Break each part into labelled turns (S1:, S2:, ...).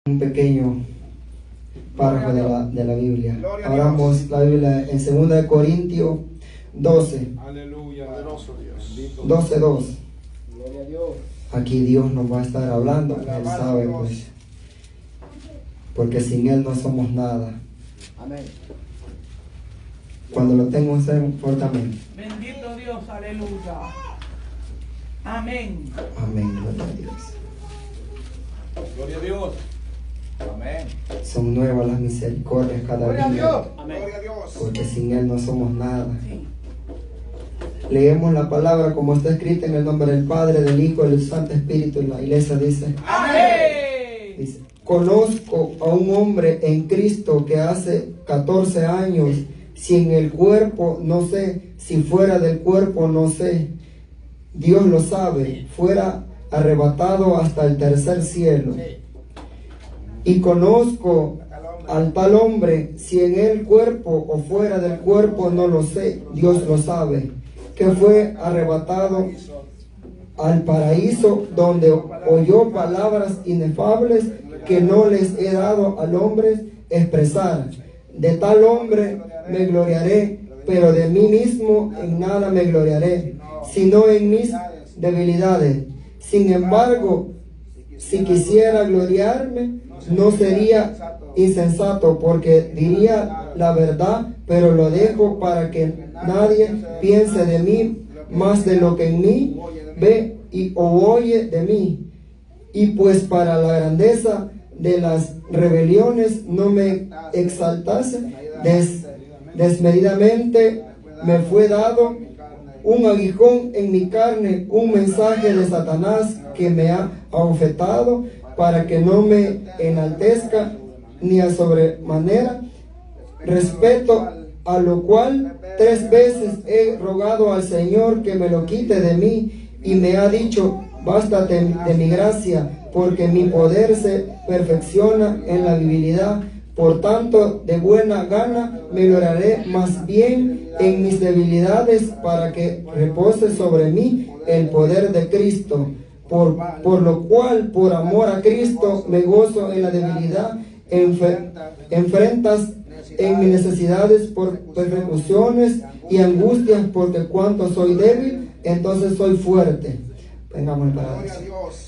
S1: Un pequeño párrafo de la Biblia. Abramos la Biblia en 2 Corintios 12.
S2: Aleluya, poderoso Dios.
S1: 12:2.
S2: Gloria a Dios.
S1: Aquí Dios nos va a estar hablando, pues Él sabe, pues, porque sin Él no somos nada.
S2: Amén.
S1: Cuando lo tengo, fuertemente.
S3: Bendito Dios, aleluya. Amén.
S1: Amén, gloria a Dios.
S2: Gloria a Dios. Amén.
S1: Son nuevas las misericordias cada
S2: Gloria a
S1: día,
S2: Dios. Amén. Gloria a Dios.
S1: porque sin Él no somos nada.
S3: Sí.
S1: Leemos la palabra como está escrita en el nombre del Padre, del Hijo y del Santo Espíritu. Y la iglesia dice:
S3: Amén.
S1: Dice: conozco a un hombre en Cristo que hace 14 años, si en el cuerpo no sé, si fuera del cuerpo no sé, Dios lo sabe, fuera arrebatado hasta el tercer cielo. Y conozco al tal hombre, si en el cuerpo o fuera del cuerpo no lo sé, Dios lo sabe, que fue arrebatado al paraíso, donde oyó palabras inefables que no les he dado al hombre expresar. De tal hombre me gloriaré, pero de mí mismo en nada me gloriaré, sino en mis debilidades. Sin embargo, si quisiera gloriarme, no sería insensato, porque diría la verdad, pero lo dejo para que nadie piense de mí más de lo que en mí ve o oye de mí. Y pues para la grandeza de las rebeliones no me exaltase desmedidamente, me fue dado un aguijón en mi carne, un mensaje de Satanás que me ha abofetado, para que no me enaltezca ni a sobremanera, respeto a lo cual 3 veces he rogado al Señor que me lo quite de mí, y me ha dicho: bástate de mi gracia, porque mi poder se perfecciona en la debilidad. Por tanto, de buena gana me gloriaré más bien en mis debilidades, para que repose sobre mí el poder de Cristo. Por lo cual, por amor a Cristo, me gozo en la debilidad, enfrentas en mis necesidades, por persecuciones y angustias, porque cuanto soy débil, entonces soy fuerte. Vengamos para eso.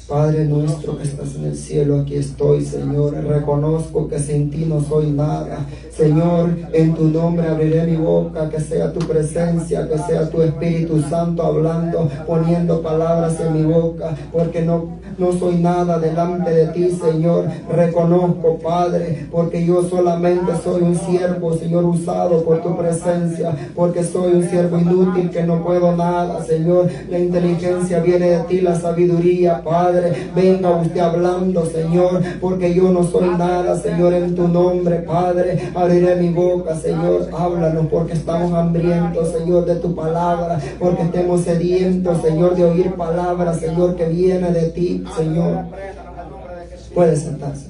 S1: Padre nuestro que estás en el cielo, aquí estoy, Señor. Reconozco que sin ti no soy nada. Señor, en tu nombre abriré mi boca, que sea tu presencia, que sea tu Espíritu Santo hablando, poniendo palabras en mi boca, porque no soy nada delante de ti, Señor. Reconozco, Padre, porque yo solamente soy un siervo, Señor, usado por tu presencia, porque soy un siervo inútil que no puedo nada, Señor. La inteligencia viene de ti, la sabiduría, Padre. Venga usted hablando, Señor, porque yo no soy nada, Señor. En tu nombre, Padre, abriré mi boca, Señor. Háblanos, porque estamos hambrientos, Señor, de tu palabra, porque estemos sedientos, Señor, de oír palabras, Señor, que viene de ti, Señor. Puede sentarse.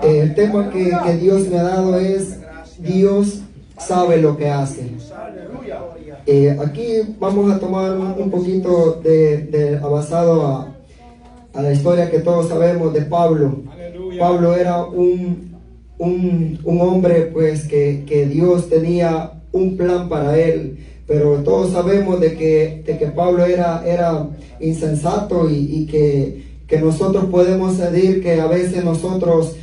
S1: El tema que Dios me ha dado es: Dios sabe lo que hace. Aquí vamos a tomar un poquito basado a la historia que todos sabemos de Pablo. Pablo era un hombre, pues, que Dios tenía un plan para él, pero todos sabemos de que Pablo era insensato, y que nosotros podemos decir que a veces nosotros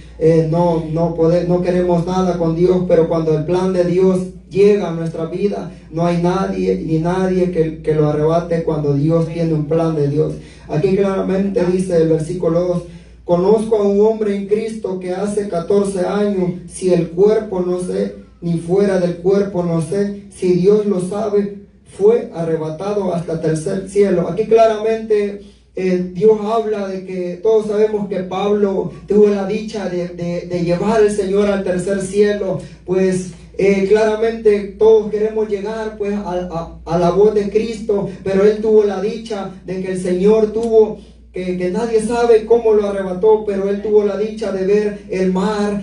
S1: no queremos nada con Dios, pero cuando el plan de Dios llega a nuestra vida, no hay nadie que lo arrebate cuando Dios tiene un plan de Dios. Aquí claramente dice el versículo 2: conozco a un hombre en Cristo que hace 14 años, si el cuerpo no sé, ni fuera del cuerpo no sé, si Dios lo sabe, fue arrebatado hasta el tercer cielo. Aquí claramente Dios habla de que todos sabemos que Pablo tuvo la dicha de llevar al Señor al tercer cielo. Pues claramente todos queremos llegar, pues, a la voz de Cristo, pero él tuvo la dicha de que el Señor tuvo que nadie sabe cómo lo arrebató, pero él tuvo la dicha de ver el mar,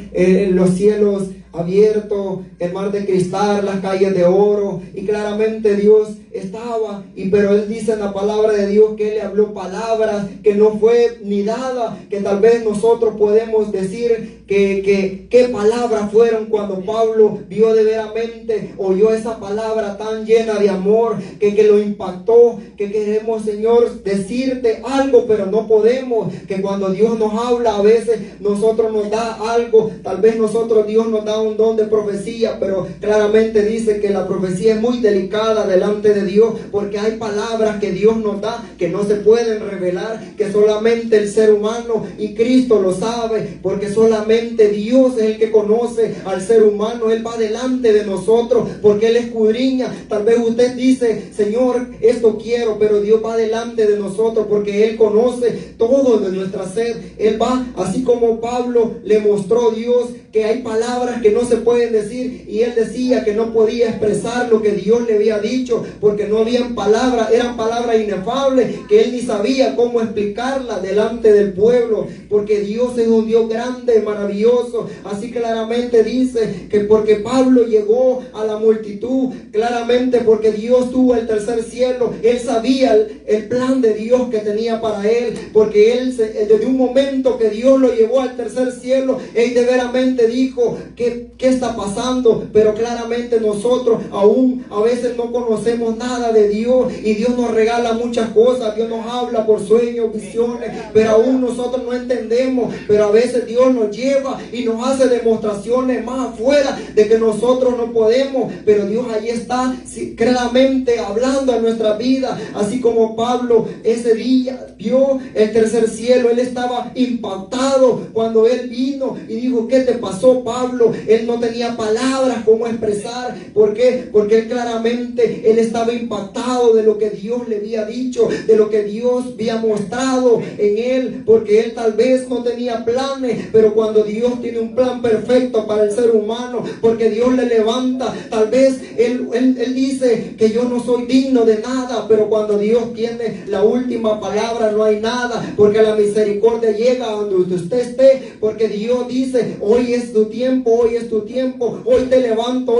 S1: los cielos abiertos, el mar de cristal, las calles de oro, y claramente Dios estaba, pero él dice en la palabra de Dios que él le habló palabras que no fue ni dada, que tal vez nosotros podemos decir qué palabras fueron cuando Pablo vio de veramente, oyó esa palabra tan llena de amor, que lo impactó, que queremos, Señor, decirte algo, pero no podemos, que cuando Dios nos habla, a veces nosotros nos da algo, tal vez nosotros Dios nos da un don de profecía, pero claramente dice que la profecía es muy delicada delante de Dios, porque hay palabras que Dios nos da, que no se pueden revelar, que solamente el ser humano y Cristo lo sabe, porque solamente Dios es el que conoce al ser humano. Él va delante de nosotros porque Él escudriña. Tal vez usted dice, Señor, esto quiero, pero Dios va delante de nosotros porque Él conoce todo de nuestra sed. Él va, así como Pablo le mostró a Dios que hay palabras que no se pueden decir, y él decía que no podía expresar lo que Dios le había dicho porque no habían palabras, eran palabras inefables que él ni sabía cómo explicarlas delante del pueblo, porque Dios es un Dios grande, maravilloso. Así claramente dice que porque Pablo llegó a la multitud, claramente porque Dios tuvo el tercer cielo, él sabía el plan de Dios que tenía para él, porque él desde un momento que Dios lo llevó al tercer cielo, él de veramente dijo ¿qué está pasando? Pero claramente nosotros aún a veces no conocemos nada de Dios, y Dios nos regala muchas cosas, Dios nos habla por sueños, visiones, pero aún nosotros no entendemos, pero a veces Dios nos lleva y nos hace demostraciones más afuera de que nosotros no podemos, pero Dios ahí está claramente hablando a nuestra vida. Así como Pablo ese día vio el tercer cielo, él estaba impactado cuando él vino y dijo, ¿qué te pasó, Pablo? Él no tenía palabras como expresar. ¿Por qué? Porque él claramente, él estaba impactado de lo que Dios le había dicho, de lo que Dios había mostrado en él, porque él tal vez no tenía planes, pero cuando Dios tiene un plan perfecto para el ser humano, porque Dios le levanta, tal vez él dice que yo no soy digno de nada, pero cuando Dios tiene la última palabra no hay nada, porque la misericordia llega donde usted esté, porque Dios dice, hoy es tu tiempo, hoy es tu tiempo, hoy te levanto,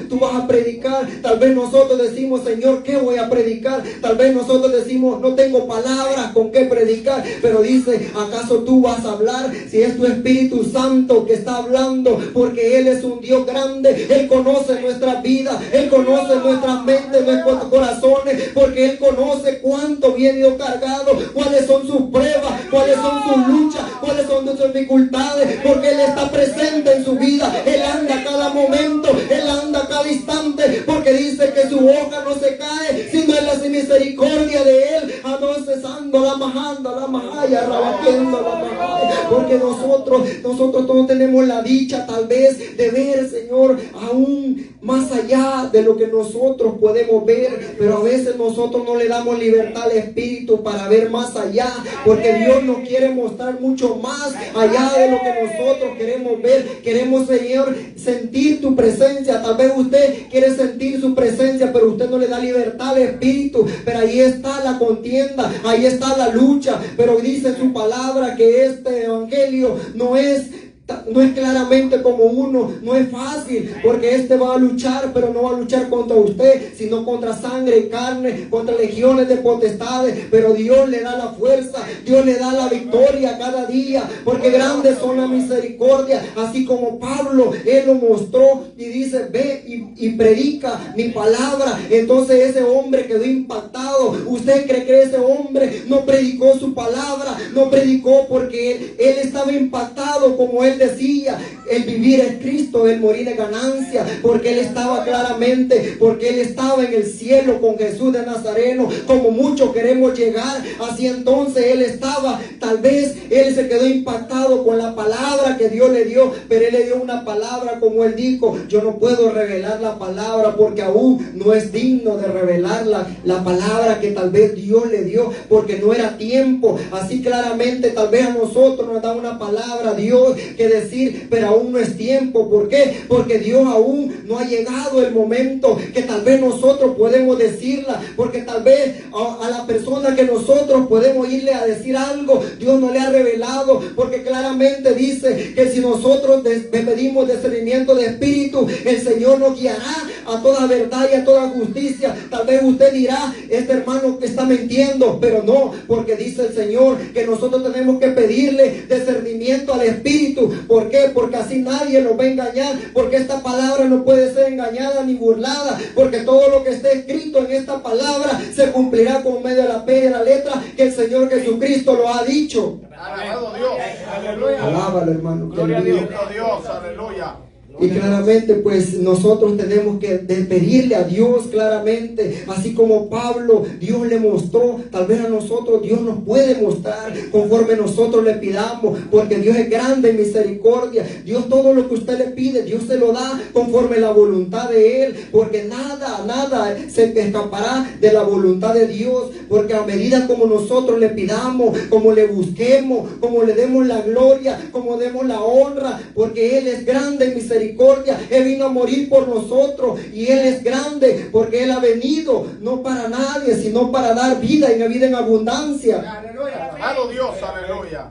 S1: tú vas a predicar. Tal vez nosotros decimos, Señor, ¿qué voy a predicar? Tal vez nosotros decimos, no tengo palabras con qué predicar, pero dice, ¿acaso tú vas a hablar? Si es tu Espíritu Santo que está hablando, porque Él es un Dios grande, Él conoce nuestras vidas, Él conoce nuestras mentes, nuestros corazones, porque Él conoce cuánto viene cargado, cuáles son sus pruebas, cuáles son sus luchas, cuáles son sus dificultades, porque Él está presente en su vida, Él anda cada momento, Él anda cada instante, porque dice que su hoja no se cae, sino en la misericordia de Él, no cesando la majaya, rabatiendo la majaya, porque nosotros todos tenemos la dicha tal vez de ver, Señor, aún más allá de lo que nosotros podemos ver, pero a veces nosotros no le damos libertad al Espíritu para ver más allá, porque Dios nos quiere mostrar mucho más allá de lo que nosotros queremos ver. Queremos, Señor, sentir tu presencia. Tal vez usted quiere sentir su presencia, pero usted no le da libertad al Espíritu, pero ahí está la contienda, ahí está la lucha. Pero dice su palabra que este evangelio no es claramente como uno, no es fácil, porque este va a luchar, pero no va a luchar contra usted, sino contra sangre y carne, contra legiones de potestades, pero Dios le da la fuerza, Dios le da la victoria cada día, porque grandes son las misericordias, así como Pablo, él lo mostró y dice, ve y predica mi palabra. Entonces ese hombre quedó impactado. ¿Usted cree que ese hombre no predicó su palabra? No predicó porque él estaba impactado, como él decía, el vivir es Cristo, el morir es ganancia, porque él estaba claramente, porque él estaba en el cielo con Jesús de Nazareno, como muchos queremos llegar, así entonces él estaba, tal vez él se quedó impactado con la palabra que Dios le dio, pero él le dio una palabra, como él dijo, yo no puedo revelar la palabra porque aún no es digno de revelarla, la palabra que tal vez Dios le dio, porque no era tiempo. Así claramente tal vez a nosotros nos da una palabra Dios que decir, pero aún no es tiempo. ¿Por qué? Porque Dios aún no ha llegado el momento que tal vez nosotros podemos decirla, porque tal vez a la persona que nosotros podemos irle a decir algo, Dios no le ha revelado, porque claramente dice que si nosotros pedimos discernimiento de espíritu, el Señor nos guiará a toda verdad y a toda justicia. Tal vez usted dirá, este hermano que está mintiendo, pero no, porque dice el Señor que nosotros tenemos que pedirle discernimiento al Espíritu. ¿Por qué? Porque así nadie nos va a engañar, porque esta palabra no puede ser engañada ni burlada, porque todo lo que esté escrito en esta palabra se cumplirá por medio de la P y de la letra que el Señor Jesucristo lo ha dicho.
S2: Alabado Dios. Aleluya.
S1: Alábalo, hermano.
S2: Gloria a Dios. Aleluya.
S1: Y claramente pues nosotros tenemos que pedirle a Dios claramente, así como Pablo, Dios le mostró, tal vez a nosotros Dios nos puede mostrar conforme nosotros le pidamos, porque Dios es grande en misericordia. Dios todo lo que usted le pide, Dios se lo da conforme la voluntad de Él, porque nada se escapará de la voluntad de Dios, porque a medida como nosotros le pidamos, como le busquemos, como le demos la gloria, como demos la honra, porque Él es grande en misericordia. Él vino a morir por nosotros y Él es grande porque Él ha venido no para nadie, sino para dar vida y una vida en abundancia.
S2: Aleluya. Alabado Dios. Aleluya.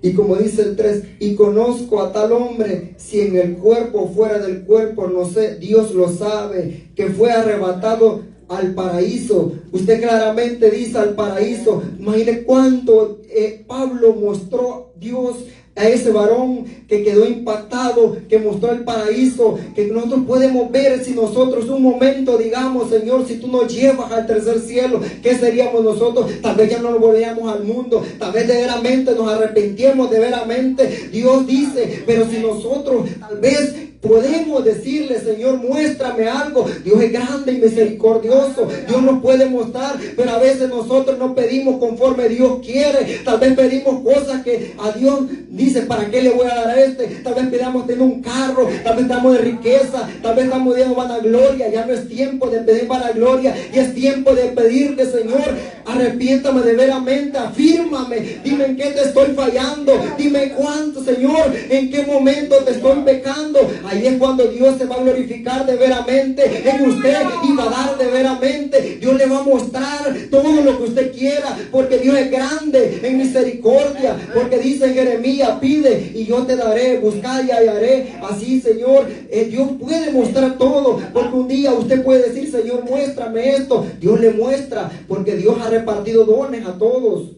S1: Y como dice el 3, y conozco a tal hombre, si en el cuerpo o fuera del cuerpo, no sé, Dios lo sabe, que fue arrebatado al paraíso. Usted claramente dice al paraíso. Imagine cuánto Pablo mostró Dios a ese varón que quedó impactado, que mostró el paraíso, que nosotros podemos ver si nosotros un momento digamos, Señor, si tú nos llevas al tercer cielo, ¿qué seríamos nosotros? Tal vez ya no nos volveríamos al mundo, tal vez de veramente nos arrepentimos, de veramente Dios dice, pero si nosotros tal vez podemos decirle, Señor, muéstrame algo. Dios es grande y misericordioso. Dios nos puede mostrar, pero a veces nosotros no pedimos conforme Dios quiere. Tal vez pedimos cosas que a Dios dice, ¿para qué le voy a dar a este? Tal vez pedamos tener un carro, tal vez estamos de riqueza, tal vez estamos pidiendo vanagloria. Ya no es tiempo de pedir vanagloria, y es tiempo de pedirle, Señor, arrepiéntame de veramente, afírmame, dime en qué te estoy fallando, dime cuánto, Señor, en qué momento te estoy pecando. Ahí es cuando Dios se va a glorificar de veramente en usted y va a dar de veramente. Dios le va a mostrar todo lo que usted quiera, porque Dios es grande en misericordia, porque dice en Jeremías, pide y yo te daré, buscar y hallaré. Así, Señor, Dios puede mostrar todo, porque un día usted puede decir, Señor, muéstrame esto. Dios le muestra, porque Dios ha repartido dones a todos.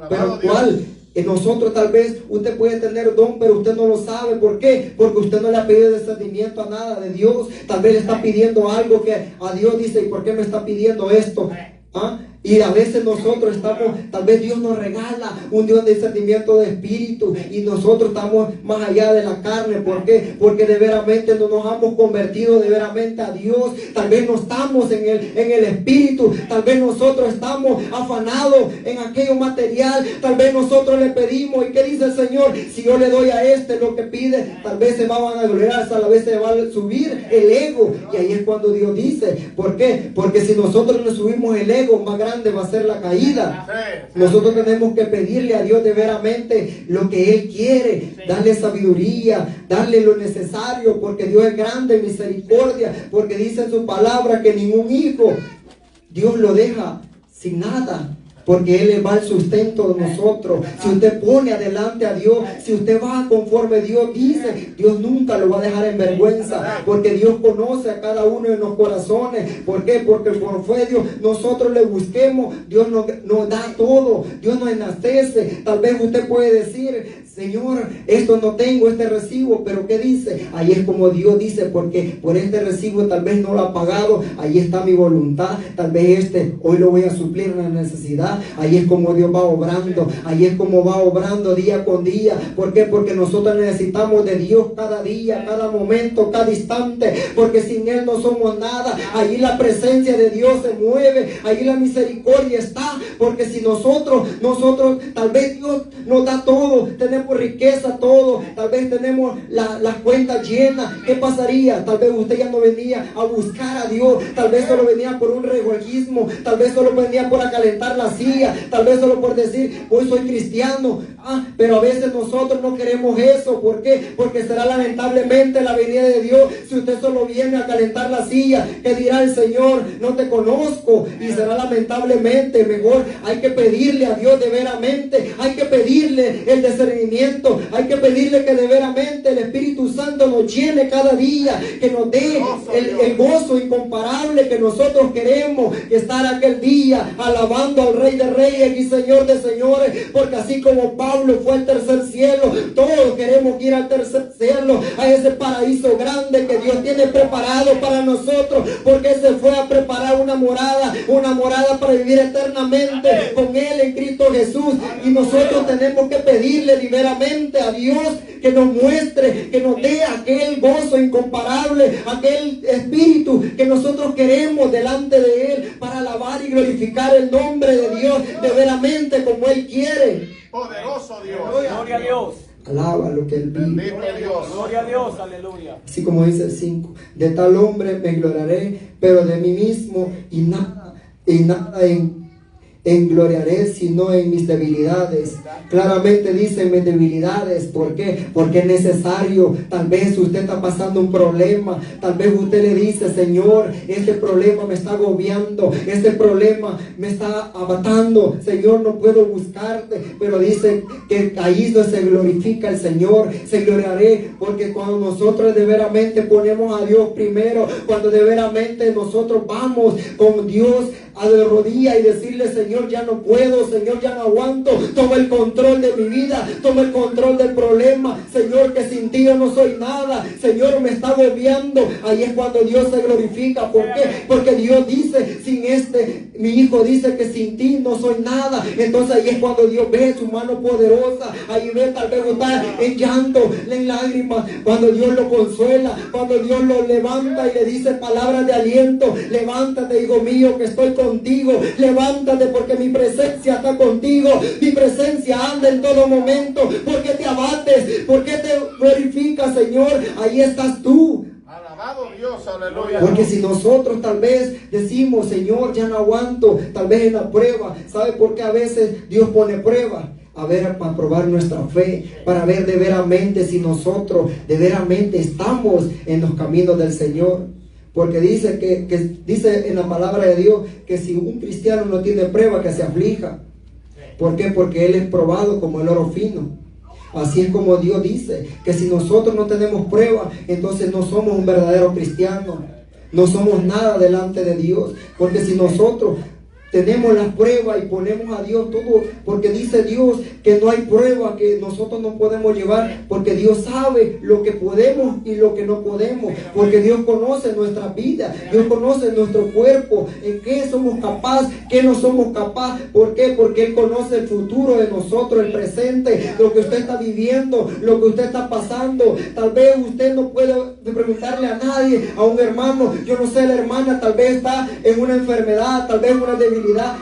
S1: Pero ¿cuál? Nosotros tal vez usted puede tener don, pero usted no lo sabe. ¿Por qué? Porque usted no le ha pedido discernimiento a nada de Dios. Tal vez le está pidiendo algo que a Dios dice, ¿y por qué me está pidiendo esto? ¿Ah? Y a veces nosotros estamos, tal vez Dios nos regala un Dios de discernimiento de espíritu y nosotros estamos más allá de la carne. ¿Por qué? Porque de veramente no nos hemos convertido de veramente a Dios. Tal vez no estamos en el espíritu, tal vez nosotros estamos afanados en aquello material, tal vez nosotros le pedimos. ¿Y qué dice el Señor? Si yo le doy a este lo que pide, tal vez se va a vanagloriar, a la vez se va a subir el ego. Y ahí es cuando Dios dice, ¿por qué? Porque si nosotros le subimos el ego, más grande va a ser la caída. Nosotros tenemos que pedirle a Dios de veramente lo que Él quiere, darle sabiduría, darle lo necesario, porque Dios es grande en misericordia, porque dice en su palabra que ningún hijo Dios lo deja sin nada, porque Él va al sustento de nosotros. Si usted pone adelante a Dios, si usted va conforme Dios dice, Dios nunca lo va a dejar en vergüenza, porque Dios conoce a cada uno de los corazones. ¿Por qué? Porque por fe Dios, nosotros le busquemos, Dios nos da todo, Dios nos enaltece. Tal vez usted puede decir, Señor, esto no tengo, este recibo, pero ¿qué dice? Ahí es como Dios dice, porque por este recibo tal vez no lo ha pagado, ahí está mi voluntad, tal vez hoy lo voy a suplir en la necesidad. Ahí es como Dios va obrando, ahí es como va obrando día con día. ¿Por qué? Porque nosotros necesitamos de Dios cada día, cada momento, cada instante, porque sin Él no somos nada. Allí la presencia de Dios se mueve, allí la misericordia está, porque si nosotros tal vez Dios nos da todo, tenemos riqueza, todo, tal vez tenemos las cuentas llenas. ¿Qué pasaría? Tal vez usted ya no venía a buscar a Dios, tal vez solo venía por un regoljismo, tal vez solo venía por acalentar la silla, tal vez solo por decir, hoy soy cristiano. Pero a veces nosotros no queremos eso. ¿Por qué? Porque será lamentablemente la venida de Dios. Si usted solo viene a calentar la silla, ¿qué dirá el Señor? No te conozco. Y será lamentablemente. Mejor hay que pedirle a Dios de veramente, hay que pedirle el discernimiento movimiento. Hay que pedirle que de veramente el Espíritu Santo nos llene cada día, que nos dé el gozo incomparable que nosotros queremos, estar aquel día alabando al Rey de Reyes y Señor de Señores, porque así como Pablo fue al tercer cielo, todos queremos ir al tercer cielo, a ese paraíso grande que Dios tiene preparado para nosotros, porque se fue a preparar una morada para vivir eternamente con Él en Cristo Jesús. Y nosotros tenemos que pedirle liberamente a Dios que nos muestre, que nos dé aquel gozo incomparable, aquel espíritu que nosotros queremos delante de Él para alabar y glorificar el nombre de Dios de veramente como Él quiere.
S2: Poderoso Dios.
S3: Gloria a Dios.
S1: Alaba lo que Él vive.
S2: Bendito Dios.
S3: Gloria a Dios. Aleluya.
S1: Así como dice el 5, de tal hombre me gloriaré, pero de mí mismo y nada gloriaré sino en mis debilidades. Claramente dice en mis debilidades. ¿Por qué? Porque es necesario. Tal vez usted está pasando un problema, tal vez usted le dice: Señor, este problema me está agobiando, este problema me está matando, Señor, no puedo buscarte. Pero dice que ahí es donde se glorifica el Señor. Se gloriaré, porque cuando nosotros de veramente ponemos a Dios primero, cuando de veramente nosotros vamos con Dios a de rodillas y decirle: Señor, ya no puedo, Señor, ya no aguanto, toma el control de mi vida, toma el control del problema, Señor, que sin ti yo no soy nada, Señor, me está agobiando. Ahí es cuando Dios se glorifica. ¿Por qué? Porque Dios dice: sin mi hijo dice que sin ti no soy nada. Entonces ahí es cuando Dios ve su mano poderosa. Ahí ve, tal vez está en llanto, en lágrimas, cuando Dios lo consuela, cuando Dios lo levanta y le dice palabras de aliento: levántate, hijo mío, que estoy contigo, levántate, porque mi presencia está contigo, mi presencia anda en todo momento. ¿Por qué te abates? ¿Por qué te glorificas, Señor? Ahí estás tú.
S2: Alabado Dios, aleluya.
S1: Porque si nosotros tal vez decimos: Señor, ya no aguanto, tal vez en la prueba. ¿Sabe por qué a veces Dios pone prueba? A ver, para probar nuestra fe, para ver de veramente si nosotros de veramente estamos en los caminos del Señor. Porque dice que dice en la palabra de Dios que si un cristiano no tiene prueba, que se aflija. ¿Por qué? Porque él es probado como el oro fino. Así es como Dios dice que si nosotros no tenemos prueba, entonces no somos un verdadero cristiano, no somos nada delante de Dios. Porque si nosotros tenemos las pruebas y ponemos a Dios todo, porque dice Dios que no hay prueba que nosotros no podemos llevar, porque Dios sabe lo que podemos y lo que no podemos, porque Dios conoce nuestra vida, Dios conoce nuestro cuerpo, en qué somos capaces, qué no somos capaces. ¿Por qué? Porque Él conoce el futuro de nosotros, el presente, lo que usted está viviendo, lo que usted está pasando. Tal vez usted no puede preguntarle a nadie, a un hermano, yo no sé, la hermana tal vez está en una enfermedad, tal vez una debilidad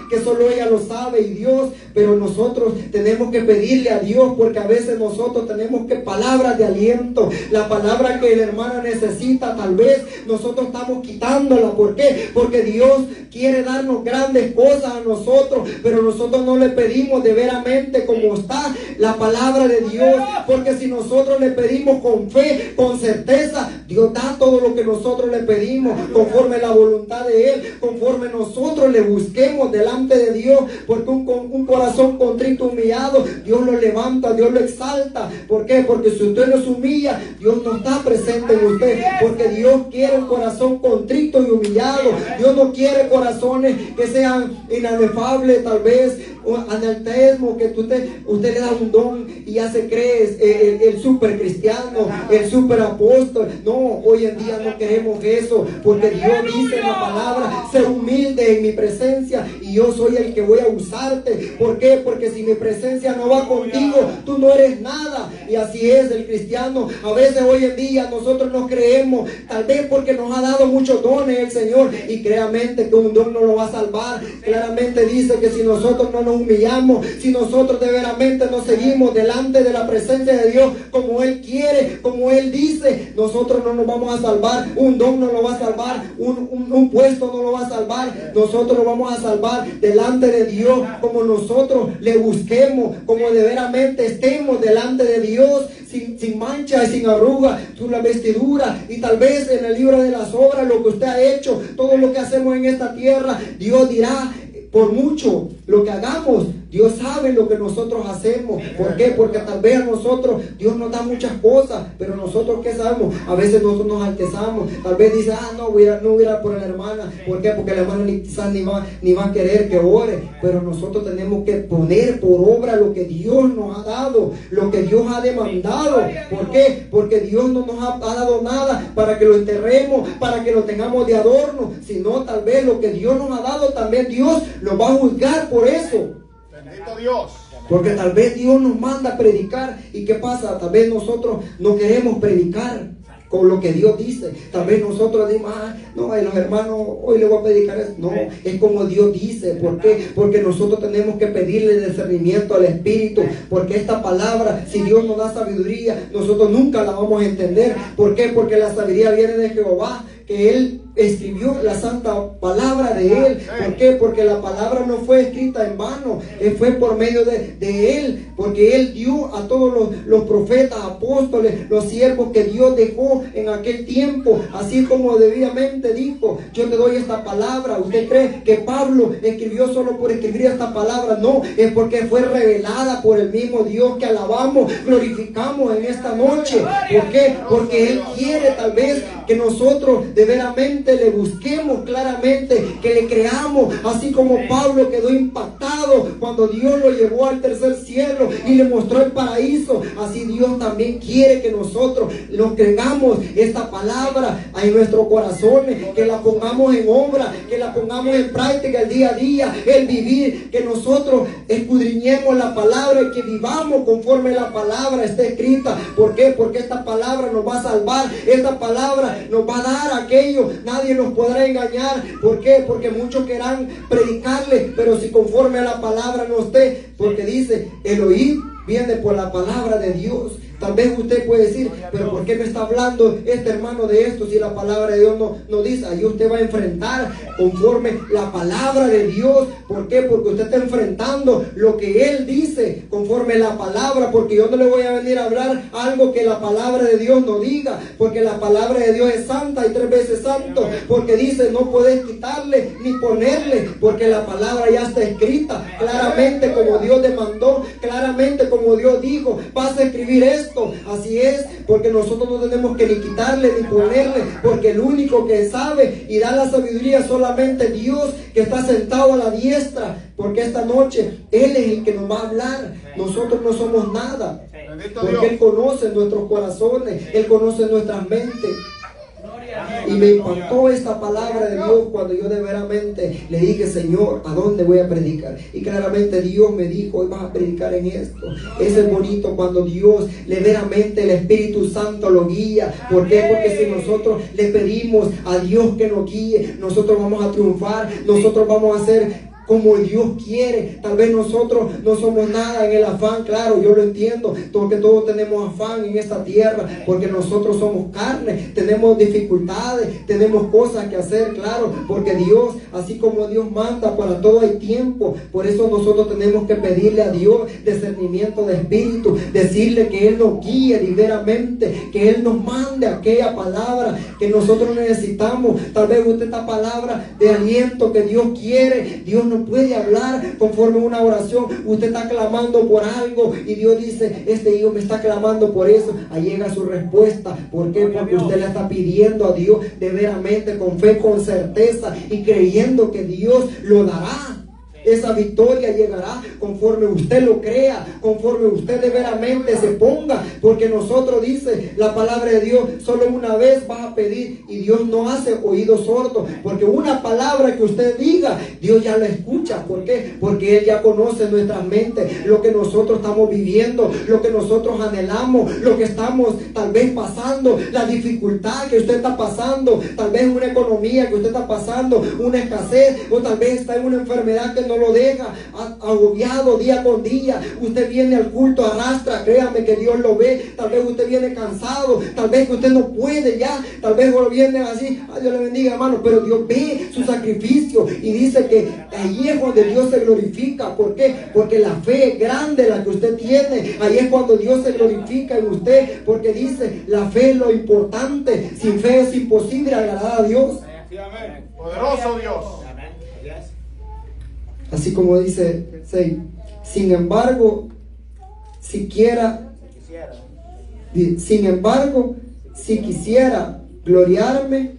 S1: que solo ella lo sabe y Dios, pero nosotros tenemos que pedirle a Dios, porque a veces nosotros tenemos que palabras de aliento, la palabra que la hermana necesita, tal vez nosotros estamos quitándola. ¿Por qué? Porque Dios quiere darnos grandes cosas a nosotros, pero nosotros no le pedimos de veramente como está la palabra de Dios, porque si nosotros le pedimos con fe, con certeza, Dios da todo lo que nosotros le pedimos, conforme a la voluntad de Él, conforme nosotros le busquemos delante de Dios, porque un corazón contrito, humillado, Dios lo levanta, Dios lo exalta. ¿Por qué? Porque si usted no se humilla, Dios no está presente en usted, porque Dios quiere un corazón contrito y humillado. Dios no quiere corazones que sean inefables, tal vez analtesmo, que usted le da un don y ya se cree el super cristiano, el super apóstol. No, hoy en día no queremos eso, porque Dios dice en la palabra: sé humilde en mi presencia y yo soy el que voy a usarte. ¿Por qué? Porque si mi presencia no va contigo, tú no eres nada. Y así es el cristiano. A veces hoy en día nosotros nos creemos, tal vez porque nos ha dado muchos dones el Señor, y claramente que un don no lo va a salvar. Claramente dice que si nosotros no nos humillamos, si nosotros de veramente nos seguimos delante de la presencia de Dios como Él quiere, como Él dice, nosotros no nos vamos a salvar. Un don no lo va a salvar, un puesto no lo va a salvar. Nosotros nos vamos a salvar delante de Dios como nosotros le busquemos, como de veramente estemos delante de Dios, sin mancha y sin arruga, la vestidura. Y tal vez en el libro de las obras, lo que usted ha hecho, todo lo que hacemos en esta tierra, Dios dirá: por mucho lo que hagamos, Dios sabe lo que nosotros hacemos. ¿Por qué? Porque tal vez a nosotros Dios nos da muchas cosas, pero nosotros ¿qué sabemos? A veces nosotros nos altezamos. Tal vez dice, no voy a ir por la hermana. ¿Por qué? Porque la hermana quizás ni va a querer que ore. Pero nosotros tenemos que poner por obra lo que Dios nos ha dado, lo que Dios ha demandado. ¿Por qué? Porque Dios no nos ha dado nada para que lo enterremos, para que lo tengamos de adorno, sino tal vez lo que Dios nos ha dado, también Dios nos va a juzgar por eso.
S2: Bendito Dios.
S1: Porque tal vez Dios nos manda a predicar. ¿Y qué pasa? Tal vez nosotros no queremos predicar con lo que Dios dice. Tal vez nosotros decimos, no, los hermanos, hoy les voy a predicar eso. No, es como Dios dice. ¿Por qué? Porque nosotros tenemos que pedirle discernimiento al Espíritu. Porque esta palabra, si Dios nos da sabiduría, nosotros nunca la vamos a entender. ¿Por qué? Porque la sabiduría viene de Jehová, que Él escribió la santa palabra de Él. ¿Por qué? Porque la palabra no fue escrita en vano, fue por medio de Él, porque Él dio a todos los profetas, apóstoles, los siervos que Dios dejó en aquel tiempo, así como debidamente dijo, yo te doy esta palabra. ¿Usted cree que Pablo escribió solo por escribir esta palabra? No, es porque fue revelada por el mismo Dios que alabamos, glorificamos en esta noche. ¿Por qué? Porque Él quiere tal vez que nosotros de veramente le busquemos claramente, que le creamos, así como Pablo quedó impactado cuando Dios lo llevó al tercer cielo y le mostró el paraíso. Así Dios también quiere que nosotros nos creamos esta palabra en nuestros corazones, que la pongamos en obra, que la pongamos en práctica el día a día, el vivir, que nosotros escudriñemos la palabra y que vivamos conforme la palabra está escrita. ¿Por qué? Porque esta palabra nos va a salvar, esta palabra nos va a dar aquello, nadie nos podrá engañar. ¿Por qué? Porque muchos querrán predicarle, pero si conforme a la palabra no esté, porque dice, el oír viene por la palabra de Dios. Tal vez usted puede decir, pero ¿por qué me está hablando este hermano de esto si la palabra de Dios no dice? Ahí usted va a enfrentar conforme la palabra de Dios. ¿Por qué? Porque usted está enfrentando lo que Él dice conforme la palabra, porque yo no le voy a venir a hablar algo que la palabra de Dios no diga, porque la palabra de Dios es santa y 3 veces santo, porque dice, no puedes quitarle ni ponerle, porque la palabra ya está escrita claramente como Dios demandó, claramente como Dios dijo, vas a escribir esto. Así es, porque nosotros no tenemos que ni quitarle ni ponerle, porque el único que sabe y da la sabiduría es solamente Dios, que está sentado a la diestra, porque esta noche Él es el que nos va a hablar. Nosotros no somos nada, porque Él conoce nuestros corazones, Él conoce nuestras mentes. Y me impactó esta palabra de Dios cuando yo de veramente le dije, Señor, ¿a dónde voy a predicar? Y claramente Dios me dijo, hoy vas a predicar en esto. Eso es bonito cuando Dios le veramente el Espíritu Santo lo guía. ¿Por qué? Porque si nosotros le pedimos a Dios que nos guíe, nosotros vamos a triunfar, nosotros vamos a hacer como Dios quiere. Tal vez nosotros no somos nada en el afán, claro, yo lo entiendo, porque todos tenemos afán en esta tierra, porque nosotros somos carne, tenemos dificultades, tenemos cosas que hacer, claro, porque Dios, así como Dios manda, para todo hay tiempo. Por eso nosotros tenemos que pedirle a Dios discernimiento de espíritu, decirle que Él nos guíe liberamente, que Él nos mande aquella palabra que nosotros necesitamos. Tal vez usted, esta palabra de aliento que Dios quiere, Dios nos puede hablar conforme una oración. Usted está clamando por algo y Dios dice, este hijo me está clamando por eso. Ahí llega su respuesta. ¿Por qué? Porque usted le está pidiendo a Dios de veramente, con fe, con certeza y creyendo que Dios lo dará. Esa victoria llegará conforme usted lo crea, conforme usted de veramente se ponga, porque nosotros, dice la palabra de Dios, solo una vez vas a pedir y Dios no hace oídos sordos, porque una palabra que usted diga, Dios ya la escucha. ¿Por qué? Porque Él ya conoce nuestras mentes, lo que nosotros estamos viviendo, lo que nosotros anhelamos, lo que estamos tal vez pasando, la dificultad que usted está pasando, tal vez una economía que usted está pasando, una escasez, o tal vez está en una enfermedad que no lo deja, agobiado día con día. Usted viene al culto, arrastra, créame que Dios lo ve. Tal vez usted viene cansado, tal vez que usted no puede ya, tal vez viene así, Dios le bendiga, hermano, pero Dios ve su sacrificio y dice que ahí es donde Dios se glorifica. ¿Por qué? Porque la fe es grande, la que usted tiene, ahí es cuando Dios se glorifica en usted, porque dice, la fe es lo importante, sin fe es imposible agradar a Dios.
S2: Poderoso Dios.
S1: Así como dice, Sin embargo, si quisiera gloriarme,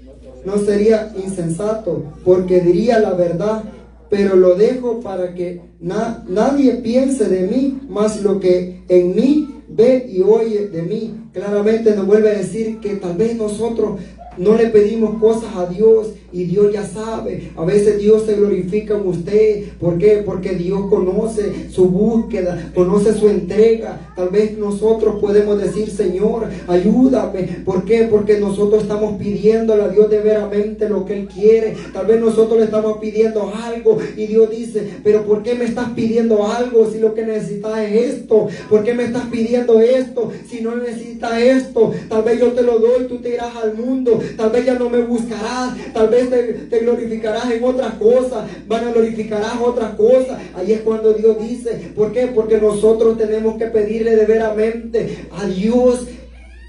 S1: no sería insensato, porque diría la verdad, pero lo dejo para que nadie piense de mí más lo que en mí ve y oye de mí. Claramente nos vuelve a decir que tal vez nosotros no le pedimos cosas a Dios y Dios ya sabe. A veces Dios se glorifica en usted. ¿Por qué? Porque Dios conoce su búsqueda, conoce su entrega. Tal vez nosotros podemos decir: Señor, ayúdame. ¿Por qué? Porque nosotros estamos pidiéndole a Dios de veramente lo que Él quiere. Tal vez nosotros le estamos pidiendo algo y Dios dice: pero ¿por qué me estás pidiendo algo si lo que necesitas es esto? ¿Por qué me estás pidiendo esto si no necesitas esto? Tal vez yo te lo doy, tú te irás al mundo. Tal vez ya no me buscarás. Tal vez te glorificarás en otras cosas. Glorificarás otras cosas. Ahí es cuando Dios dice: ¿por qué? Porque nosotros tenemos que pedirle de veramente a Dios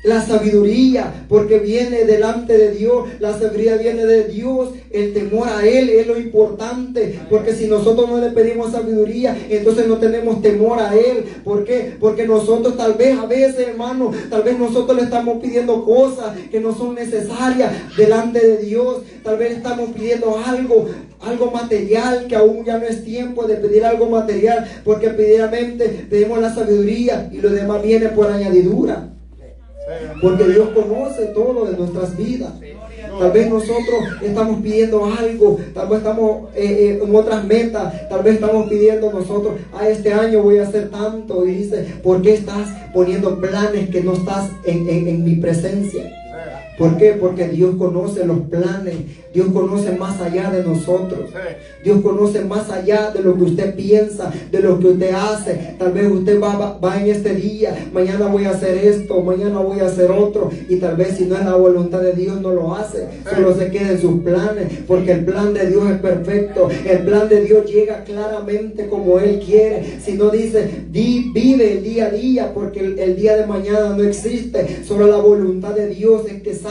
S1: la sabiduría, porque viene delante de Dios. La sabiduría viene de Dios. El temor a Él es lo importante, porque si nosotros no le pedimos sabiduría, entonces no tenemos temor a Él. ¿Por qué? Porque nosotros tal vez a veces, hermano, tal vez nosotros le estamos pidiendo cosas que no son necesarias delante de Dios. Tal vez estamos pidiendo algo material, que aún ya no es tiempo de pedir algo material, porque primeramente pedimos la sabiduría y lo demás viene por añadidura. Porque Dios conoce todo de nuestras vidas. Tal vez nosotros estamos pidiendo algo, tal vez estamos en otras metas, tal vez estamos pidiendo nosotros: este año voy a hacer tanto. Y dice: ¿por qué estás poniendo planes que no estás en mi presencia? ¿Por qué? Porque Dios conoce los planes. Dios conoce más allá de nosotros. Dios conoce más allá de lo que usted piensa, de lo que usted hace. Tal vez usted va en este día: mañana voy a hacer esto, mañana voy a hacer otro. Y tal vez si no es la voluntad de Dios no lo hace. Solo se queda en sus planes, porque el plan de Dios es perfecto. El plan de Dios llega claramente como Él quiere. Si no dice: vive el día a día, porque el día de mañana no existe. Solo la voluntad de Dios es que sabe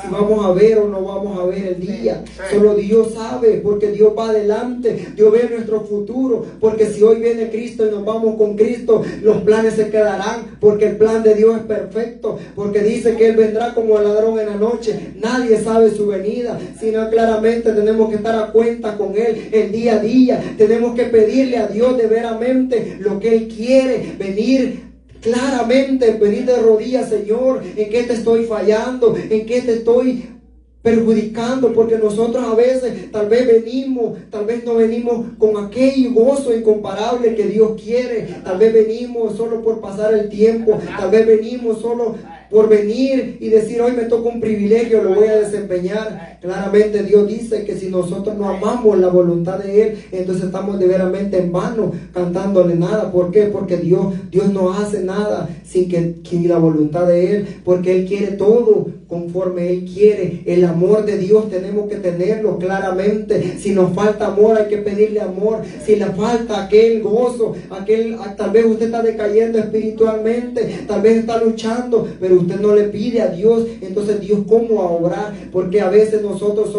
S1: si vamos a ver o no vamos a ver el día. Solo Dios sabe, porque Dios va adelante. Dios ve nuestro futuro, porque si hoy viene Cristo y nos vamos con Cristo, los planes se quedarán, porque el plan de Dios es perfecto. Porque dice que Él vendrá como ladrón en la noche. Nadie sabe su venida, sino claramente tenemos que estar a cuenta con Él el día a día. Tenemos que pedirle a Dios de veramente lo que Él quiere. Venir claramente, venir de rodillas: Señor, ¿en qué te estoy fallando? ¿En qué te estoy perjudicando? Porque nosotros a veces tal vez no venimos con aquel gozo incomparable que Dios quiere. Tal vez venimos solo por pasar el tiempo. Tal vez venimos solo por venir y decir: hoy me toca un privilegio, lo voy a desempeñar. Claramente Dios dice que si nosotros no amamos la voluntad de Él, entonces estamos de veramente en vano cantándole nada. ¿Por qué? Porque Dios no hace nada sin la voluntad de Él, porque Él quiere todo conforme Él quiere. El amor de Dios tenemos que tenerlo claramente. Si nos falta amor, hay que pedirle amor. Si le falta aquel gozo, tal vez usted está decayendo espiritualmente, tal vez está luchando, pero usted no le pide a Dios. Entonces Dios, ¿cómo va a obrar? Porque a veces nosotros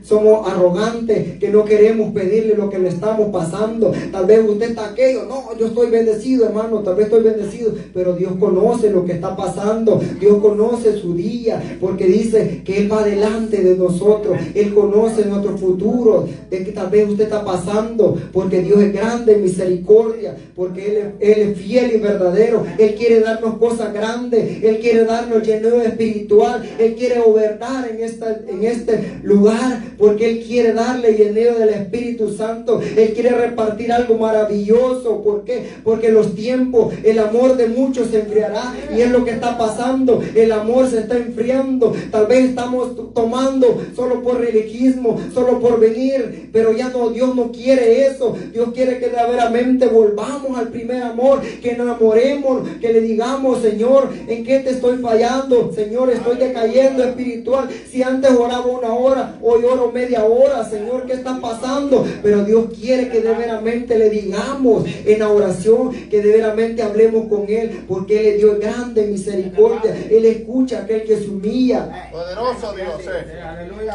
S1: somos arrogantes, que no queremos pedirle lo que le estamos pasando. Tal vez usted está aquello: no, yo estoy bendecido, hermano, tal vez estoy bendecido, pero Dios conoce lo que está pasando. Dios conoce su día, porque dice que Él va delante de nosotros. Él conoce nuestro futuro, de que tal vez usted está pasando, porque Dios es grande en misericordia, porque Él es fiel y verdadero. Él quiere darnos cosas grandes. Él quiere darnos llenura espiritual. Él quiere gobernar en este lugar, porque Él quiere darle llenura del Espíritu Santo. Él quiere repartir algo maravilloso. ¿Por qué? Porque los tiempos, el amor de muchos se enfriará, y es lo que está pasando. El amor se está enfriando. Tal vez estamos tomando solo por religismo, solo por venir, pero ya no, Dios no quiere eso. Dios quiere que verdaderamente volvamos al primer amor, que nos enamoremos, que le digamos: Señor, ¿en qué te estoy fallando? Señor, estoy decayendo espiritual. Si antes oraba 1 hora, hoy oro media hora. Señor, ¿qué está pasando? Pero Dios quiere que de veramente le digamos en la oración, que de veramente hablemos con Él, porque Él es Dios grande en misericordia. Él escucha a aquel que se humilla.
S2: Poderoso Dios,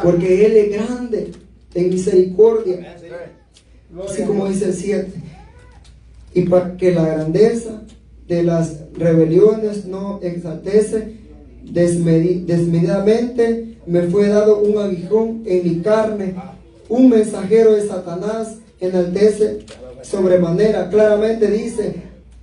S1: porque Él es grande en misericordia. Así como dice el 7. y para que la grandeza de las rebeliones no exaltece desmedidamente, me fue dado un aguijón en mi carne, un mensajero de Satanás enaltece sobremanera. Claramente dice,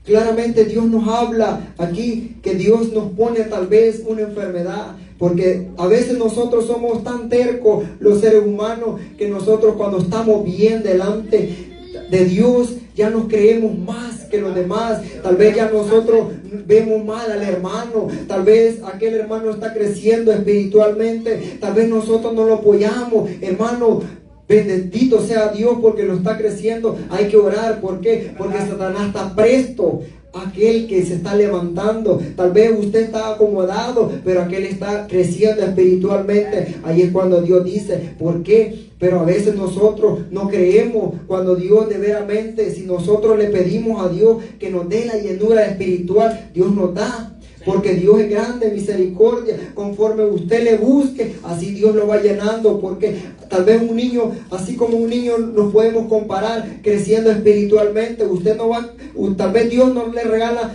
S1: claramente Dios nos habla aquí que Dios nos pone tal vez una enfermedad, porque a veces nosotros somos tan tercos, los seres humanos, que nosotros cuando estamos bien delante de Dios ya nos creemos más que los demás. Tal vez ya nosotros vemos mal al hermano, tal vez aquel hermano está creciendo espiritualmente, tal vez nosotros no lo apoyamos. Hermano, bendito sea Dios porque lo está creciendo. Hay que orar. ¿Por qué? Porque Satanás está presto. Aquel que se está levantando, tal vez usted está acomodado, pero aquel está creciendo espiritualmente. Ahí es cuando Dios dice, ¿por qué? Pero a veces nosotros no creemos cuando Dios de veramente, si nosotros le pedimos a Dios que nos dé la llenura espiritual, Dios nos da. Porque Dios es grande en misericordia. Conforme usted le busque, así Dios lo va llenando. Porque tal vez un niño, así como un niño nos podemos comparar creciendo espiritualmente. Usted no va, tal vez Dios no le regala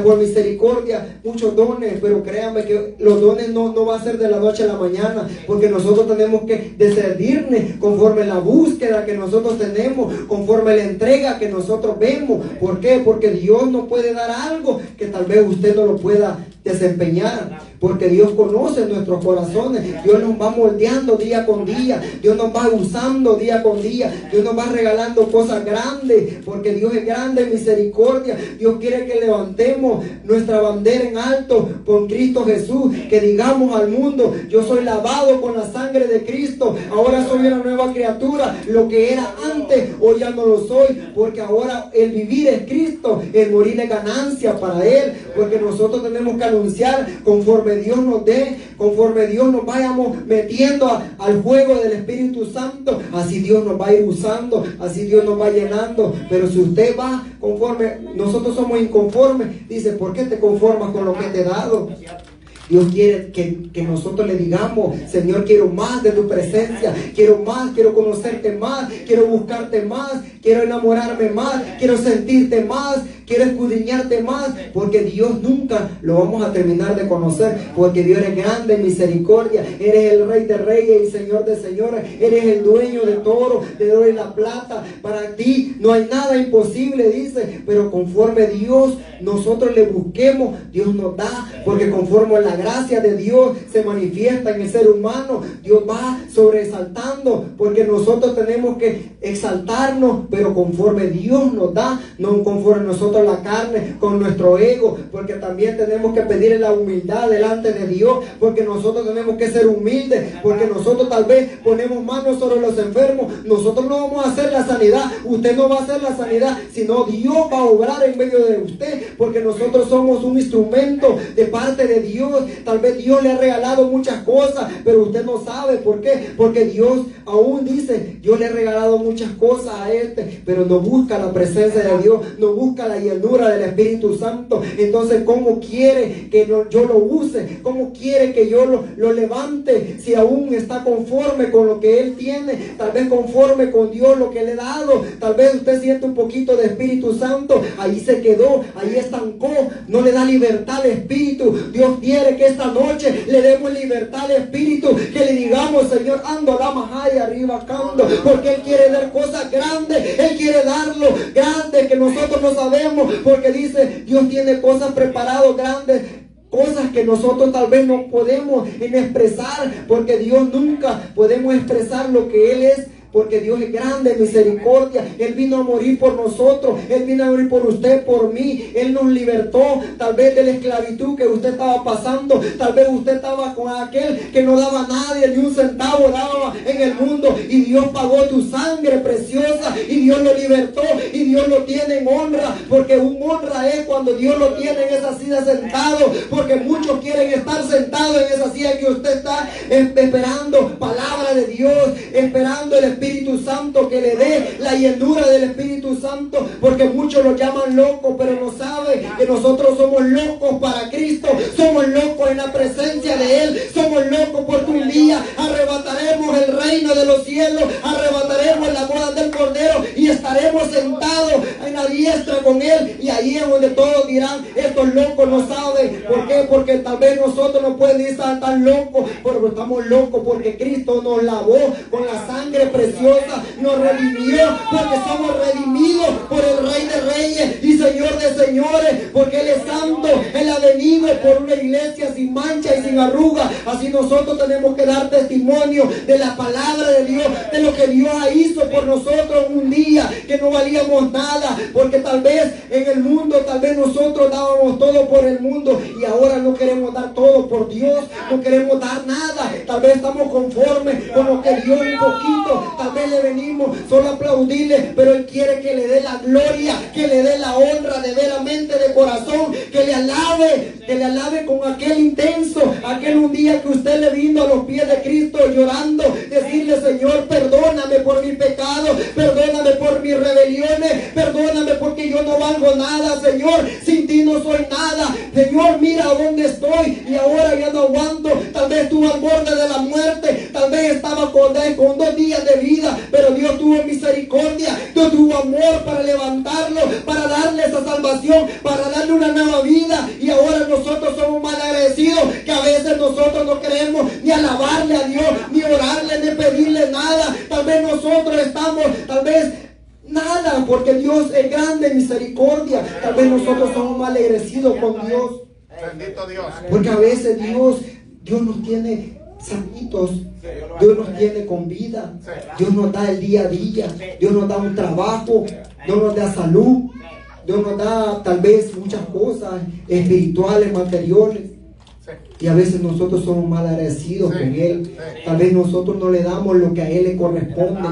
S1: por misericordia muchos dones, pero créanme que los dones no va a ser de la noche a la mañana, porque nosotros tenemos que discernirnos conforme la búsqueda que nosotros tenemos, conforme la entrega que nosotros vemos. ¿Por qué? Porque Dios nos puede dar algo que tal vez usted no lo pueda desempeñar, porque Dios conoce nuestros corazones. Dios nos va moldeando día con día, Dios nos va usando día con día, Dios nos va regalando cosas grandes, porque Dios es grande en misericordia. Dios quiere que levantemos nuestra bandera en alto con Cristo Jesús, que digamos al mundo, yo soy lavado con la sangre de Cristo, ahora soy una nueva criatura. Lo que era antes, hoy ya no lo soy, porque ahora el vivir es Cristo, el morir es ganancia para Él, porque nosotros tenemos que anunciar conforme Dios nos dé, conforme Dios nos vayamos metiendo al juego del Espíritu Santo, así Dios nos va a ir usando, así Dios nos va llenando. Pero si usted va conforme, nosotros somos inconformes, dice, ¿por qué te conformas con lo que te he dado? Dios quiere que nosotros le digamos, Señor, quiero más de tu presencia, quiero más, quiero conocerte más, quiero buscarte más, quiero enamorarme más, quiero sentirte más, quiero escudriñarte más, porque Dios nunca lo vamos a terminar de conocer, porque Dios es grande en misericordia. Eres el Rey de reyes y Señor de señores, eres el dueño de todo, de oro y la plata. Para ti no hay nada imposible, dice, pero conforme Dios nosotros le busquemos, Dios nos da, porque conforme la gracia de Dios se manifiesta en el ser humano, Dios va sobresaltando, porque nosotros tenemos que exaltarnos, pero conforme Dios nos da, no conforme nosotros la carne, con nuestro ego, porque también tenemos que pedirle la humildad delante de Dios, porque nosotros tenemos que ser humildes, porque nosotros tal vez ponemos manos sobre los enfermos, nosotros no vamos a hacer la sanidad, usted no va a hacer la sanidad, sino Dios va a obrar en medio de usted, porque nosotros somos un instrumento de parte de Dios. Tal vez Dios le ha regalado muchas cosas, pero usted no sabe por qué, porque Dios aún dice, yo le he regalado muchas cosas a este, pero no busca la presencia de Dios, no busca la llenura del Espíritu Santo. Entonces, ¿cómo quiere que yo lo use? ¿Cómo quiere que yo lo levante si aún está conforme con lo que Él tiene? Tal vez conforme con Dios lo que le he dado. Tal vez usted siente un poquito de Espíritu Santo, ahí se quedó, ahí estancó, no le da libertad al Espíritu. Dios quiere que esta noche le demos libertad al Espíritu, que le digamos, Señor, ando la majaya arriba cando, porque Él quiere dar cosas grandes, Él quiere darlo grande que nosotros no sabemos, porque dice, Dios tiene cosas preparadas grandes, cosas que nosotros tal vez no podemos expresar, porque Dios nunca podemos expresar lo que Él es, porque Dios es grande en misericordia. Él vino a morir por nosotros, Él vino a morir por usted, por mí. Él nos libertó tal vez de la esclavitud que usted estaba pasando. Tal vez usted estaba con aquel que no daba a nadie, ni un centavo daba en el mundo, y Dios pagó tu sangre preciosa, y Dios lo libertó, y Dios lo tiene en honra, porque un honra es cuando Dios lo tiene en esa silla sentado, porque muchos quieren estar sentados en esa silla que usted está esperando palabra de Dios, esperando el Espíritu Santo que le dé la llenura del Espíritu Santo, porque muchos lo llaman loco, pero no sabe sabe que nosotros somos locos para Cristo, somos locos en la presencia de Él, somos locos porque un día arrebataremos el reino de los cielos, arrebataremos la boda del Cordero y estaremos sentados en la diestra con Él, y ahí es donde todos dirán, estos locos no saben. ¿Por qué? Porque tal vez nosotros no pueden ir tan locos, pero estamos locos porque Cristo nos lavó con la sangre preciosa, nos redimió, porque somos redimidos por el Rey de Reyes y Señor de Señores, porque Él es santo. Él ha venido por una iglesia sin mancha y sin arruga. Así nosotros tenemos que dar testimonio de la palabra de Dios, de lo que Dios hizo por nosotros un día que no valíamos nada, porque tal vez en el mundo, tal vez nosotros dábamos todo por el mundo y ahora no queremos dar todo por Dios, no queremos dar nada. Tal vez estamos conformes con lo que Dios un poquito, tal vez le venimos solo a aplaudirle, pero Él quiere que le dé la gloria, que le dé la honra de veramente de corazón, que le alabe con aquel intenso, aquel un día que usted le vino a los pies de Cristo llorando, decirle: Señor, perdóname por mis pecados, perdóname por mis rebeliones, perdóname porque yo no valgo nada, Señor, sin ti no soy nada, Señor, mira dónde estoy y ahora ya no aguanto. Tal vez estuve al borde de la muerte, tal vez estaba con 2 días de vida, pero Dios tuvo misericordia, Dios tuvo amor para levantarlo, para darle esa salvación, para darle una nueva vida. Y ahora nosotros somos mal agradecidos, que a veces nosotros no queremos ni alabarle a Dios, ni orarle, ni pedirle nada. Tal vez nosotros estamos, tal vez nada, porque Dios es grande en misericordia. Tal vez nosotros somos mal agradecidos con Dios.
S2: Bendito Dios.
S1: Porque a veces Dios nos tiene sanitos, Dios nos tiene con vida, Dios nos da el día a día, Dios nos da un trabajo, Dios nos da salud, Dios nos da tal vez muchas cosas espirituales, materiales. Y a veces nosotros somos mal agradecidos con Él. Tal vez nosotros no le damos lo que a Él le corresponde.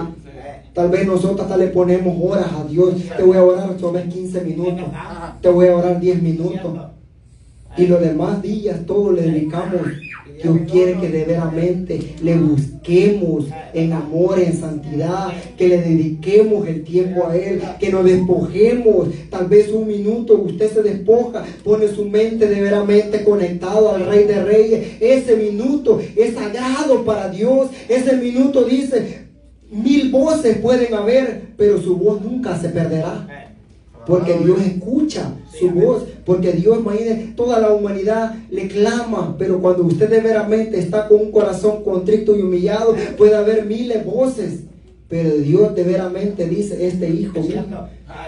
S1: Tal vez nosotros hasta le ponemos horas a Dios. Te voy a orar solo 15 minutos. Te voy a orar 10 minutos. Y los demás días todos le dedicamos. Dios quiere que de veramente le busquemos en amor, en santidad, que le dediquemos el tiempo a Él, que nos despojemos. Tal vez un minuto usted se despoja, pone su mente de veramente conectado al Rey de Reyes. Ese minuto es sagrado para Dios. Ese minuto dice: 1000 voces pueden haber, pero su voz nunca se perderá. Porque Dios escucha su voz, porque Dios, imagínese, toda la humanidad le clama, pero cuando usted de veramente está con un corazón contrito y humillado, puede haber 1000 voces, pero Dios de veramente dice: este hijo mío.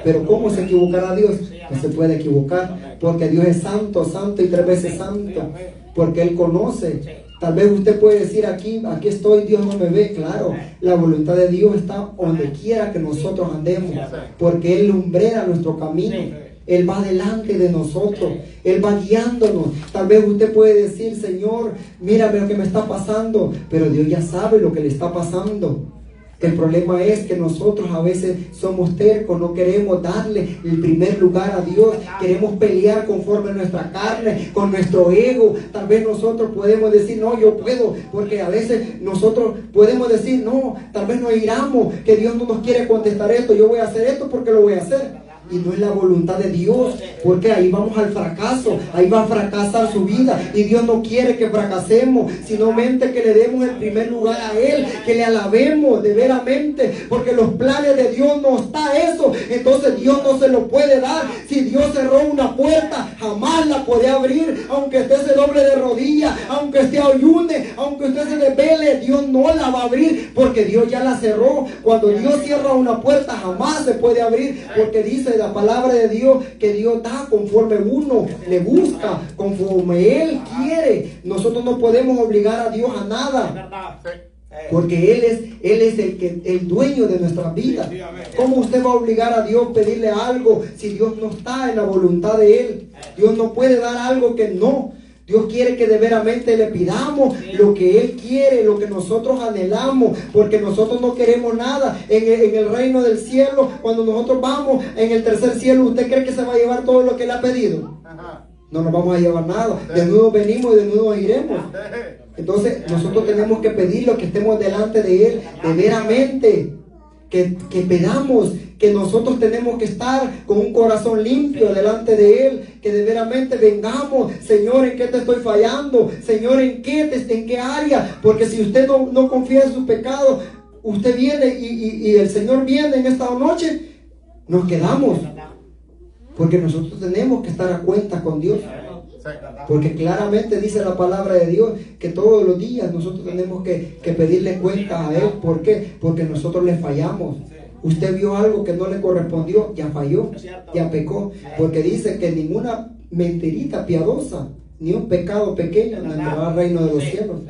S1: Pero ¿cómo se equivocará Dios? No se puede equivocar, porque Dios es santo, santo y 3 veces santo, porque Él conoce. Tal vez usted puede decir: aquí estoy, Dios no me ve. Claro, la voluntad de Dios está donde quiera que nosotros andemos, porque Él lumbrera nuestro camino. Él va delante de nosotros, Él va guiándonos. Tal vez usted puede decir: Señor, mírame lo que me está pasando, pero Dios ya sabe lo que le está pasando. El problema es que nosotros a veces somos tercos, no queremos darle el primer lugar a Dios, queremos pelear conforme a nuestra carne, con nuestro ego. Tal vez nosotros podemos decir: no, yo puedo, porque a veces nosotros podemos decir: no, tal vez nos iramos, que Dios no nos quiere contestar esto, yo voy a hacer esto porque lo voy a hacer. Y no es la voluntad de Dios, porque ahí vamos al fracaso, ahí va a fracasar su vida. Y Dios no quiere que fracasemos, sino que le demos el primer lugar a Él, que le alabemos de veramente, porque los planes de Dios no está eso. Entonces Dios no se lo puede dar. Si Dios cerró una puerta, jamás la puede abrir, aunque usted se doble de rodillas, aunque usted ayune, aunque usted se desvele, Dios no la va a abrir, porque Dios ya la cerró. Cuando Dios cierra una puerta, jamás se puede abrir, porque dice la palabra de Dios que Dios da conforme uno le busca, conforme Él quiere. Nosotros no podemos obligar a Dios a nada, porque Él es el dueño de nuestra vida. ¿Cómo usted va a obligar a Dios a pedirle algo si Dios no está en la voluntad de Él? Dios no puede dar algo que no. Dios quiere que de veramente le pidamos lo que Él quiere, lo que nosotros anhelamos, porque nosotros no queremos nada. En el reino del cielo, cuando nosotros vamos en el tercer cielo, ¿usted cree que se va a llevar todo lo que Él ha pedido? No nos vamos a llevar nada. Desnudos venimos y desnudos iremos. Entonces nosotros tenemos que pedir lo que estemos delante de Él, de veramente. que pedamos, que nosotros tenemos que estar con un corazón limpio delante de Él, que de veramente vengamos, Señor, ¿en qué te estoy fallando? Señor, ¿en qué área? Porque si usted no confía en sus pecados, usted viene y el Señor viene en esta noche, nos quedamos. Porque nosotros tenemos que estar a cuenta con Dios. Porque claramente dice la palabra de Dios que todos los días nosotros tenemos que pedirle cuenta a Él. ¿Por qué? Porque nosotros le fallamos. Usted vio algo que no le correspondió, ya falló, ya pecó. Porque dice que ninguna mentirita piadosa, ni un pecado pequeño no entrará al reino de los cielos.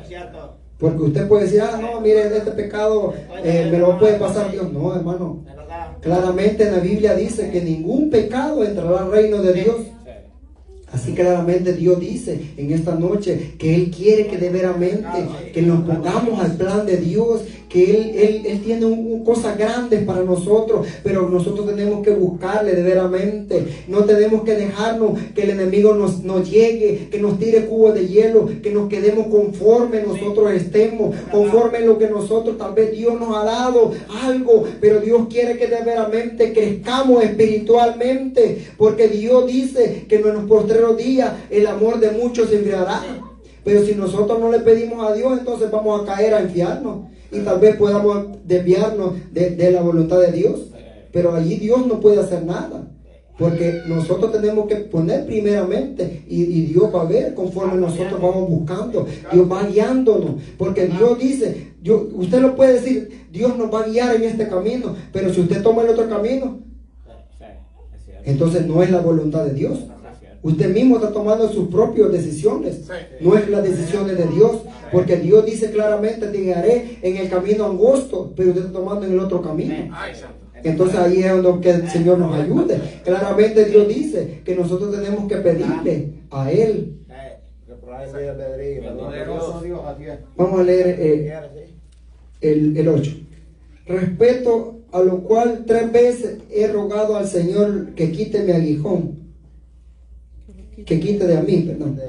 S1: Porque usted puede decir, no, mire, este pecado me lo puede pasar Dios. No, hermano. Claramente en la Biblia dice que ningún pecado entrará al reino de Dios. Así claramente Dios dice en esta noche que Él quiere que de veramente que nos pongamos al plan de Dios, que Él tiene cosas grandes para nosotros, pero nosotros tenemos que buscarle de veramente. No tenemos que dejarnos que el enemigo nos llegue, que nos tire cubos de hielo, que nos quedemos conforme nosotros estemos, conforme lo que nosotros tal vez Dios nos ha dado algo, pero Dios quiere que de veramente crezcamos espiritualmente, porque Dios dice que en los postreros días el amor de muchos se enfriará. Pero si nosotros no le pedimos a Dios, entonces vamos a caer a enfriarnos y tal vez podamos desviarnos de la voluntad de Dios. Pero allí Dios no puede hacer nada, porque nosotros tenemos que poner primeramente y Dios va a ver conforme nosotros vamos buscando. Dios va guiándonos, porque Dios dice, usted lo puede decir, Dios nos va a guiar en este camino, pero si usted toma el otro camino, entonces no es la voluntad de Dios. Usted mismo está tomando sus propias decisiones, no es las decisiones de Dios, porque Dios dice claramente, te guiaré en el camino angosto, pero usted está tomando en el otro camino. Entonces ahí es donde que el Señor nos ayude. Claramente Dios dice que nosotros tenemos que pedirle a Él. Vamos a leer el 8. Respecto a lo cual 3 veces he rogado al Señor que quite mi aguijón, que quite de a mí, perdón.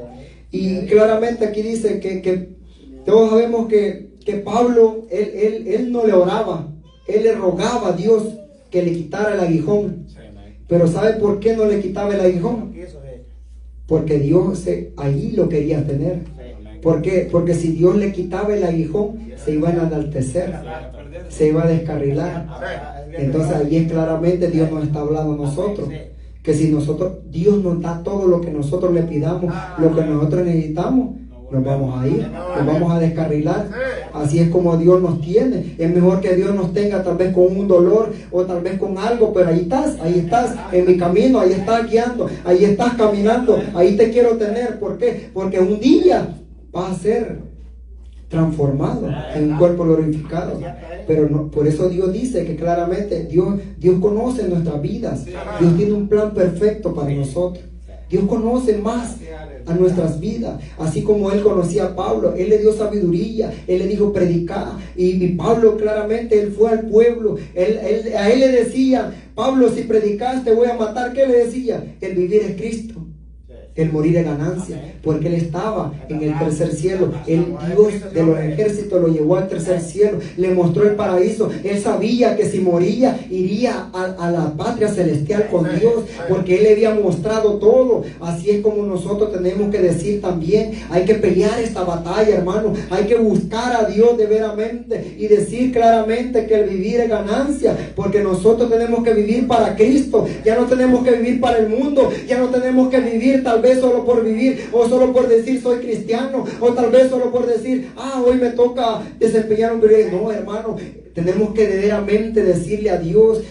S1: Y claramente aquí dice que todos sabemos que Pablo, él no le oraba, él le rogaba a Dios que le quitara el aguijón. Pero ¿sabe por qué no le quitaba el aguijón? Porque Dios allí lo quería tener. ¿Por qué? Porque si Dios le quitaba el aguijón, se iba a enaltecer, se iba a descarrilar. Entonces allí es claramente Dios nos está hablando a nosotros. Que si Dios nos da todo lo que nosotros le pidamos, lo que nosotros necesitamos, nos vamos a ir, nos vamos a descarrilar. Así es como Dios nos tiene. Es mejor que Dios nos tenga tal vez con un dolor o tal vez con algo, pero ahí estás en mi camino, ahí estás guiando, ahí estás caminando, ahí te quiero tener. ¿Por qué? Porque un día vas a ser transformado en un cuerpo glorificado. Pero no, por eso Dios dice que claramente Dios conoce nuestras vidas. Dios tiene un plan perfecto para nosotros. Dios conoce más a nuestras vidas, así como Él conocía a Pablo. Él le dio sabiduría, Él le dijo predicar, y Pablo claramente, Él fue al pueblo, a Él le decía, Pablo, si predicas te voy a matar. ¿Qué le decía? El vivir es Cristo, el morir es ganancia, porque Él estaba en el tercer cielo. El Dios de los ejércitos lo llevó al tercer cielo, le mostró el paraíso. Él sabía que si moría iría a la patria celestial con Dios, porque Él le había mostrado todo. Así es como nosotros tenemos que decir también, hay que pelear esta batalla, hermano. Hay que buscar a Dios de veramente y decir claramente que el vivir es ganancia, porque nosotros tenemos que vivir para Cristo. Ya no tenemos que vivir para el mundo, ya no tenemos que vivir tal vez solo por vivir, o solo por decir soy cristiano, o tal vez solo por decir hoy me toca desempeñar un privilegio. No, hermano, tenemos que de veramente decirle a Dios,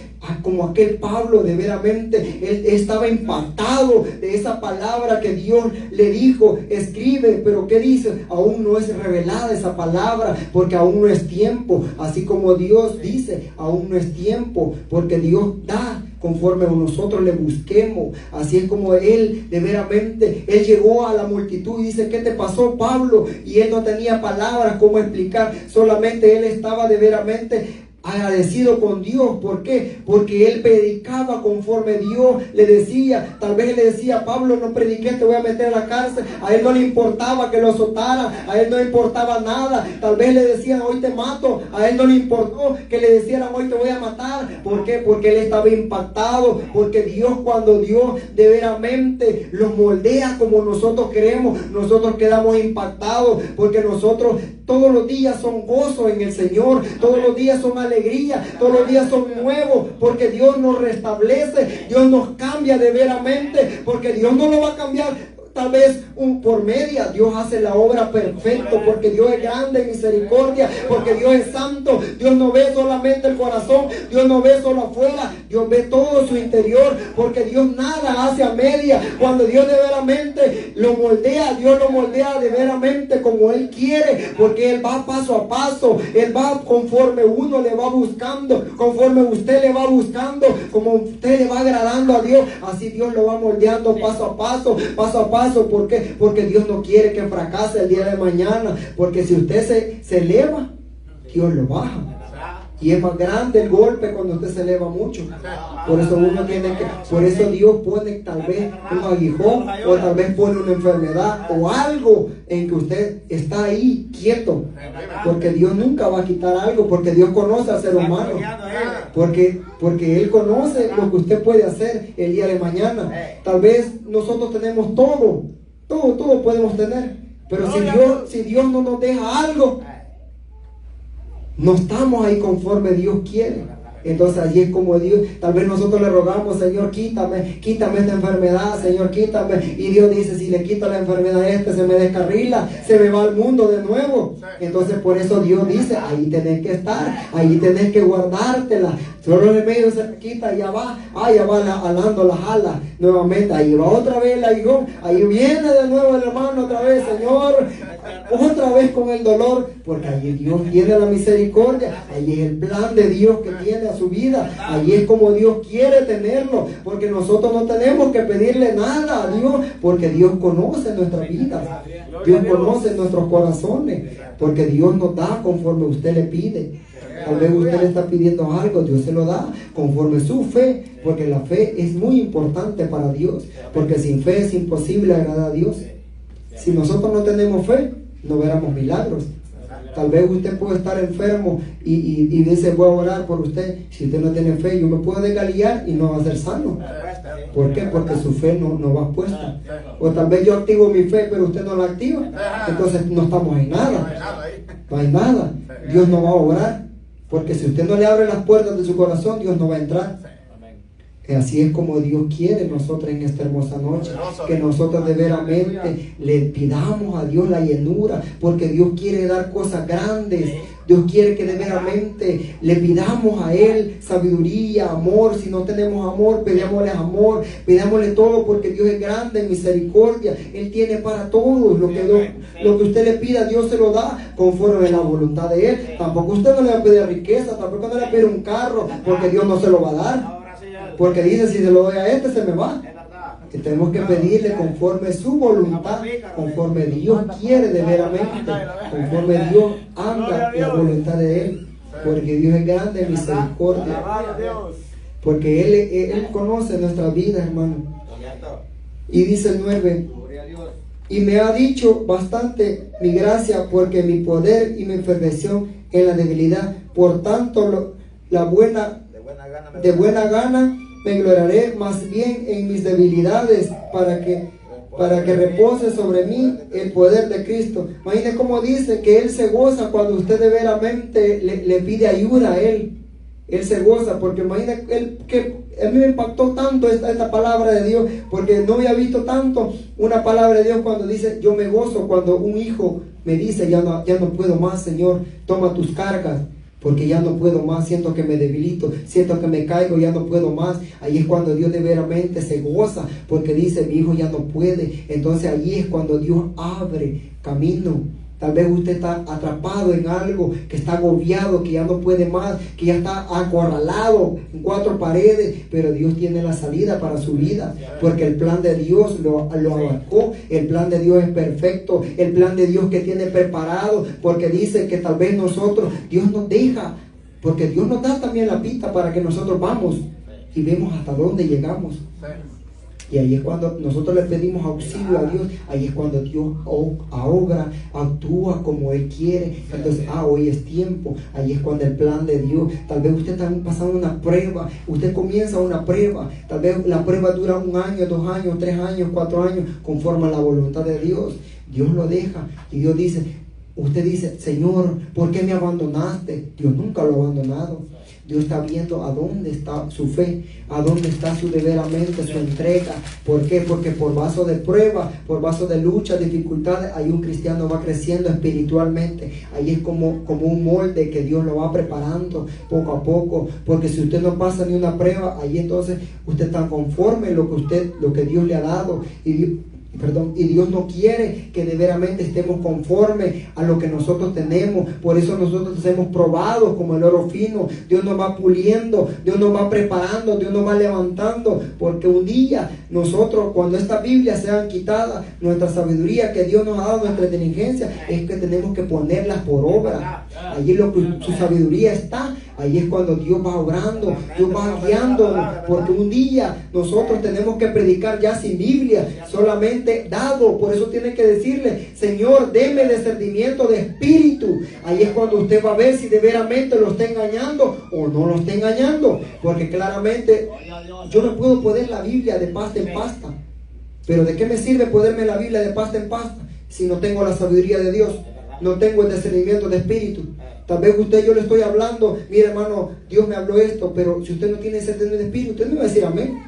S1: como aquel Pablo, de veramente él estaba impactado de esa palabra que Dios le dijo, escribe. Pero ¿qué dice? Aún no es revelada esa palabra, porque aún no es tiempo. Así como Dios dice, aún no es tiempo, porque Dios da conforme nosotros le busquemos. Así es como Él de veramente, Él llegó a la multitud y dice, ¿qué te pasó, Pablo? Y Él no tenía palabras como explicar, solamente Él estaba de veramente agradecido con Dios. ¿Por qué? Porque él predicaba conforme Dios le decía. Tal vez él le decía: Pablo, no prediqué, te voy a meter a la cárcel. A él no le importaba que lo azotaran, a él no le importaba nada. Tal vez le decían: hoy te mato, a él no le importó que le decían: hoy te voy a matar. ¿Por qué? Porque él estaba impactado. Porque Dios, cuando Dios de veramente los moldea como nosotros queremos, nosotros quedamos impactados. Porque nosotros todos los días son gozo en el Señor, todos los días son alegría, todos los días son nuevos, porque Dios nos restablece, Dios nos cambia de veramente, porque Dios no lo va a cambiar tal vez por media. Dios hace la obra perfecta, porque Dios es grande en misericordia, porque Dios es santo. Dios no ve solamente el corazón, Dios no ve solo afuera, Dios ve todo su interior, porque Dios nada hace a media. Cuando Dios de veramente lo moldea, Dios lo moldea de veramente como Él quiere, porque Él va paso a paso, Él va conforme uno le va buscando, conforme usted le va buscando, como usted le va agradando a Dios, así Dios lo va moldeando paso a paso, paso a paso. ¿Por qué? Porque Dios no quiere que fracase el día de mañana, porque si usted se eleva, Dios lo baja. Y es más grande el golpe cuando usted se eleva mucho. Por eso uno tiene que, por eso Dios pone tal vez un aguijón, o tal vez pone una enfermedad o algo en que usted está ahí quieto. Porque Dios nunca va a quitar algo, porque Dios conoce al ser humano. Porque Él conoce lo que usted puede hacer el día de mañana. Tal vez nosotros tenemos todo podemos tener. Pero si Dios no nos deja algo, no estamos ahí conforme Dios quiere. Entonces allí es como Dios, tal vez nosotros le rogamos: Señor, quítame esta enfermedad, Señor, quítame. Y Dios dice: si le quito la enfermedad a este, se me descarrila, se me va al mundo de nuevo. Entonces por eso Dios dice: ahí tenés que estar, ahí tenés que guardártela. Solo el remedio se quita, ya va alando las alas nuevamente. Ahí va otra vez el aguijón, ahí viene de nuevo el hermano otra vez: Señor, otra vez con el dolor. Porque allí Dios tiene la misericordia, allí es el plan de Dios que tiene a su vida, allí es como Dios quiere tenerlo, porque nosotros no tenemos que pedirle nada a Dios, porque Dios conoce nuestra vida, Dios conoce nuestros corazones, porque Dios nos da conforme usted le pide. Tal vez usted le está pidiendo algo, Dios se lo da conforme su fe, porque la fe es muy importante para Dios, porque sin fe es imposible agradar a Dios. Si nosotros no tenemos fe, no veremos milagros. Tal vez usted puede estar enfermo y dice: voy a orar por usted. Si usted no tiene fe, yo me puedo desgalillar y no va a ser sano. ¿Por qué? Porque su fe no va puesta. O tal vez yo activo mi fe, pero usted no la activa. Entonces no estamos en nada. No hay nada. Dios no va a obrar. Porque si usted no le abre las puertas de su corazón, Dios no va a entrar. Así es como Dios quiere nosotros en esta hermosa noche, que nosotros de veramente le pidamos a Dios la llenura, porque Dios quiere dar cosas grandes. Dios quiere que de veramente le pidamos a Él sabiduría, amor. Si no tenemos amor, pidámosle amor, pidámosle todo, porque Dios es grande en misericordia. Él tiene para todos. Lo que usted le pida, Dios se lo da conforme a la voluntad de Él. Tampoco usted no le va a pedir riqueza, tampoco no le va a pedir un carro, porque Dios no se lo va a dar. Porque dice: si se lo doy a este, se me va. Que tenemos que pedirle conforme su voluntad, conforme Dios quiere de veramente, conforme Dios anda en la voluntad de Él. Porque Dios es grande en misericordia. Porque Él conoce nuestra vida, hermano. Y dice el 9: y me ha dicho bastante mi gracia, porque mi poder y mi perfección en la debilidad. Por tanto, de buena gana me gloriaré más bien en mis debilidades, para que repose sobre mí el poder de Cristo. Imagine cómo dice que Él se goza cuando usted de veramente le pide ayuda a Él. Él se goza, porque imagine que a mí me impactó tanto esta palabra de Dios, porque no había visto tanto una palabra de Dios cuando dice: yo me gozo cuando un hijo me dice: ya no puedo más, Señor, toma tus cargas. Porque ya no puedo más, siento que me debilito, siento que me caigo, ya no puedo más. Ahí es cuando Dios de veramente se goza, porque dice: mi hijo ya no puede. Entonces allí es cuando Dios abre camino. Tal vez usted está atrapado en algo, que está agobiado, que ya no puede más, que ya está acorralado en 4 paredes, pero Dios tiene la salida para su vida, porque el plan de Dios lo abarcó. El plan de Dios es perfecto, el plan de Dios que tiene preparado, porque dice que tal vez nosotros, Dios nos deja Porque Dios nos da también la pista para que nosotros vamos y vemos hasta dónde llegamos. Y ahí es cuando nosotros le pedimos auxilio a Dios. Ahí es cuando Dios obra, actúa como Él quiere. Entonces, hoy es tiempo. Ahí es cuando el plan de Dios. Tal vez usted está pasando una prueba. Usted comienza una prueba. Tal vez la prueba dura 1 año, 2 años, 3 años, 4 años, conforme a la voluntad de Dios. Dios lo deja. Y Dios dice, usted dice, Señor, ¿por qué me abandonaste? Dios nunca lo ha abandonado. Dios está viendo a dónde está su fe, a dónde está su deberamente, su entrega. ¿Por qué? Porque por vaso de prueba, por vaso de lucha, dificultades, ahí un cristiano va creciendo espiritualmente. Ahí es como un molde que Dios lo va preparando poco a poco. Porque si usted no pasa ni una prueba, ahí entonces usted está conforme lo que Dios le ha dado. Y Dios no quiere que de veramente estemos conformes a lo que nosotros tenemos. Por eso nosotros hacemos probados como el oro fino. Dios nos va puliendo, Dios nos va preparando, Dios nos va levantando. Porque un día nosotros, cuando esta Biblia sea quitada, nuestra sabiduría que Dios nos ha dado, nuestra inteligencia, es que tenemos que ponerlas por obra. Allí es lo que su sabiduría está. Ahí es cuando Dios va obrando, Dios va guiándonos, porque un día nosotros tenemos que predicar ya sin Biblia, solamente dado. Por eso tiene que decirle, Señor, deme discernimiento de espíritu. Ahí es cuando usted va a ver si de veramente lo está engañando o no lo está engañando, porque claramente yo no puedo poner la Biblia de pasta en pasta. Pero ¿de qué me sirve ponerme la Biblia de pasta en pasta si no tengo la sabiduría de Dios? No tengo el discernimiento de espíritu. Tal vez yo le estoy hablando, mire hermano, Dios me habló esto, pero si usted no tiene ese discernimiento de espíritu, usted no me va a decir amén.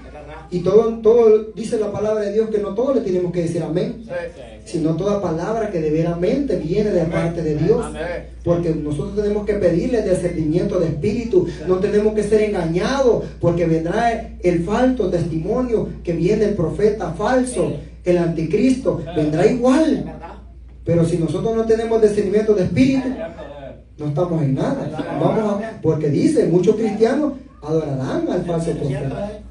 S1: Y todo dice la palabra de Dios que no todos le tenemos que decir amén, sino toda palabra que de veramente viene de parte de Dios. Porque nosotros tenemos que pedirle discernimiento de espíritu, no tenemos que ser engañados, porque vendrá el falso testimonio, que viene el profeta falso, el anticristo, vendrá igual. Pero si nosotros no tenemos discernimiento de espíritu, no estamos en nada. Porque dice, muchos cristianos adorarán al falso profeta.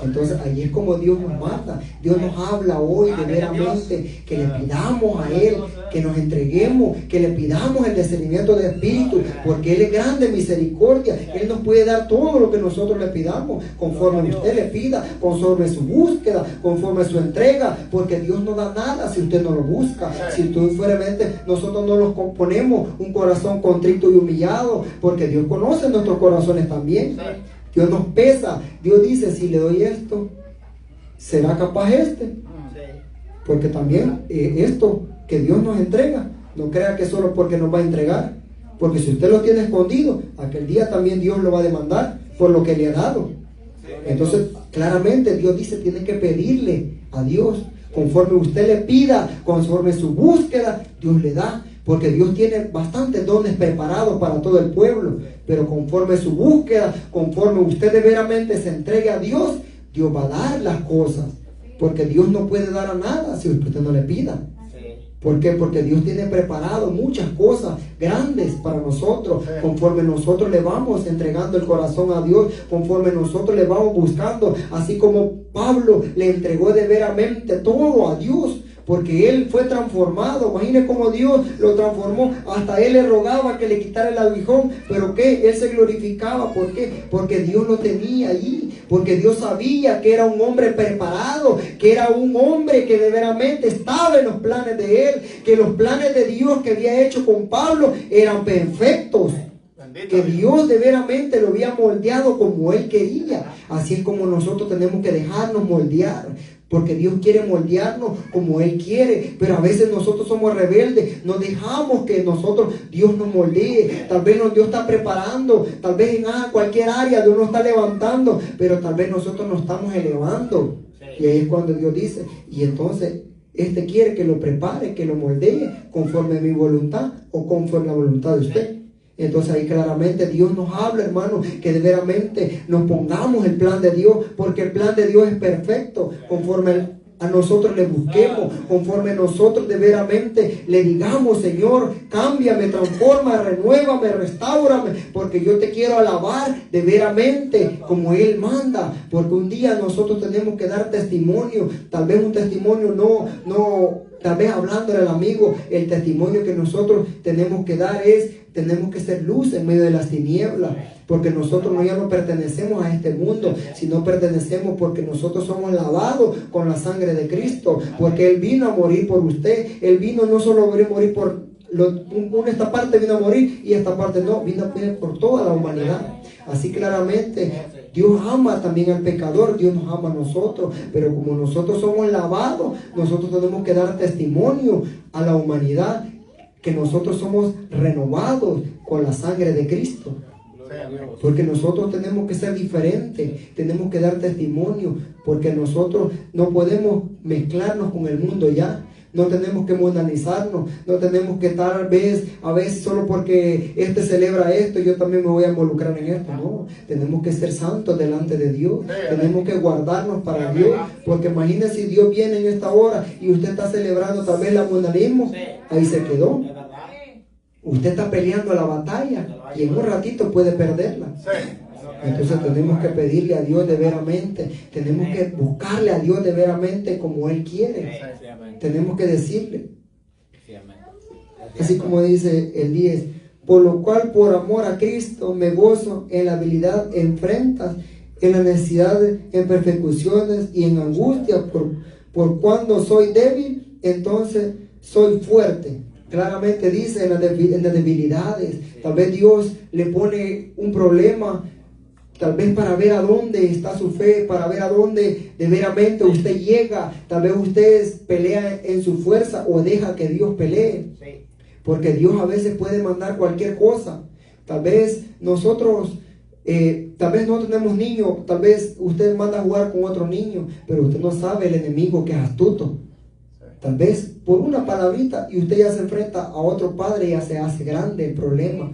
S1: Entonces ahí es como Dios nos manda. Dios nos habla hoy de veramente que le pidamos a Él, que nos entreguemos, que le pidamos el discernimiento de espíritu, porque Él es grande en misericordia. Él nos puede dar todo lo que nosotros le pidamos, conforme usted le pida, conforme su búsqueda, conforme su entrega, porque Dios no da nada si usted no lo busca. Si tú fueramente, nosotros no nos componemos un corazón contrito y humillado, porque Dios conoce nuestros corazones también. Dios nos pesa. Dios dice, si le doy esto, ¿será capaz este? Porque también esto que Dios nos entrega, no crea que solo porque nos va a entregar. Porque si usted lo tiene escondido, aquel día también Dios lo va a demandar por lo que le ha dado. Entonces, claramente Dios dice, tiene que pedirle a Dios. Conforme usted le pida, conforme su búsqueda, Dios le da. Porque Dios tiene bastantes dones preparados para todo el pueblo. Pero conforme su búsqueda, conforme usted de veramente se entregue a Dios, Dios va a dar las cosas. Porque Dios no puede dar a nada si usted no le pida. ¿Por qué? Porque Dios tiene preparado muchas cosas grandes para nosotros. Conforme nosotros le vamos entregando el corazón a Dios, conforme nosotros le vamos buscando, así como Pablo le entregó de veramente todo a Dios. Porque él fue transformado. Imagine cómo Dios lo transformó. Hasta él le rogaba que le quitara el aguijón. Pero ¿qué? Él se glorificaba. ¿Por qué? Porque Dios lo tenía allí. Porque Dios sabía que era un hombre preparado. Que era un hombre que de veramente estaba en los planes de él. Que los planes de Dios que había hecho con Pablo eran perfectos. Que Dios de veramente lo había moldeado como Él quería. Así es como nosotros tenemos que dejarnos moldear. Porque Dios quiere moldearnos como Él quiere. Pero a veces nosotros somos rebeldes. No dejamos que Dios nos moldee. Tal vez Dios está preparando. Tal vez en cualquier área Dios nos está levantando. Pero tal vez nosotros nos estamos elevando. Y ahí es cuando Dios dice, y entonces este quiere que lo prepare, que lo moldee conforme a mi voluntad o conforme a la voluntad de usted. Entonces ahí claramente Dios nos habla, hermano, que de veramente nos pongamos el plan de Dios, porque el plan de Dios es perfecto, conforme a nosotros le busquemos, conforme nosotros de veramente le digamos, Señor, cámbiame, transforma, renuévame, restaurame, porque yo te quiero alabar de veramente como Él manda. Porque un día nosotros tenemos que dar testimonio, tal vez un testimonio tal vez hablándole al amigo, el testimonio que nosotros tenemos que dar es tenemos que ser luz en medio de las tinieblas, porque nosotros ya no pertenecemos a este mundo, sino pertenecemos porque nosotros somos lavados con la sangre de Cristo, porque Él vino a morir por usted. Él vino no solo a morir por esta parte, vino a morir, y esta parte no, vino a morir por toda la humanidad. Así claramente Dios ama también al pecador, Dios nos ama a nosotros, pero como nosotros somos lavados, nosotros tenemos que dar testimonio a la humanidad que nosotros somos renovados con la sangre de Cristo. Porque nosotros tenemos que ser diferentes, tenemos que dar testimonio, porque nosotros no podemos mezclarnos con el mundo ya. No tenemos que mundanizarnos, no tenemos que estar a veces solo porque este celebra esto, yo también me voy a involucrar en esto. No, tenemos que ser santos delante de Dios, tenemos que guardarnos para Dios, porque imagínense si Dios viene en esta hora y usted está celebrando tal vez el mundanismo, ahí se quedó. Usted está peleando la batalla y en un ratito puede perderla. Entonces tenemos que pedirle a Dios de veramente, tenemos que buscarle a Dios de veramente como Él quiere. Tenemos que decirle. Así como dice el 10, por lo cual por amor a Cristo me gozo en la habilidad en afrentas, en la necesidad, en persecuciones y en angustia, por cuando soy débil, entonces soy fuerte. Claramente dice en las debilidades. Tal vez Dios le pone un problema, tal vez para ver a dónde está su fe, para ver a dónde de veramente usted llega. Tal vez usted pelea en su fuerza o deja que Dios pelee. Porque Dios a veces puede mandar cualquier cosa. Tal vez nosotros no tenemos niños, tal vez usted manda a jugar con otro niño, pero usted no sabe el enemigo que es astuto. Tal vez por una palabrita y usted ya se enfrenta a otro padre y ya se hace grande el problema.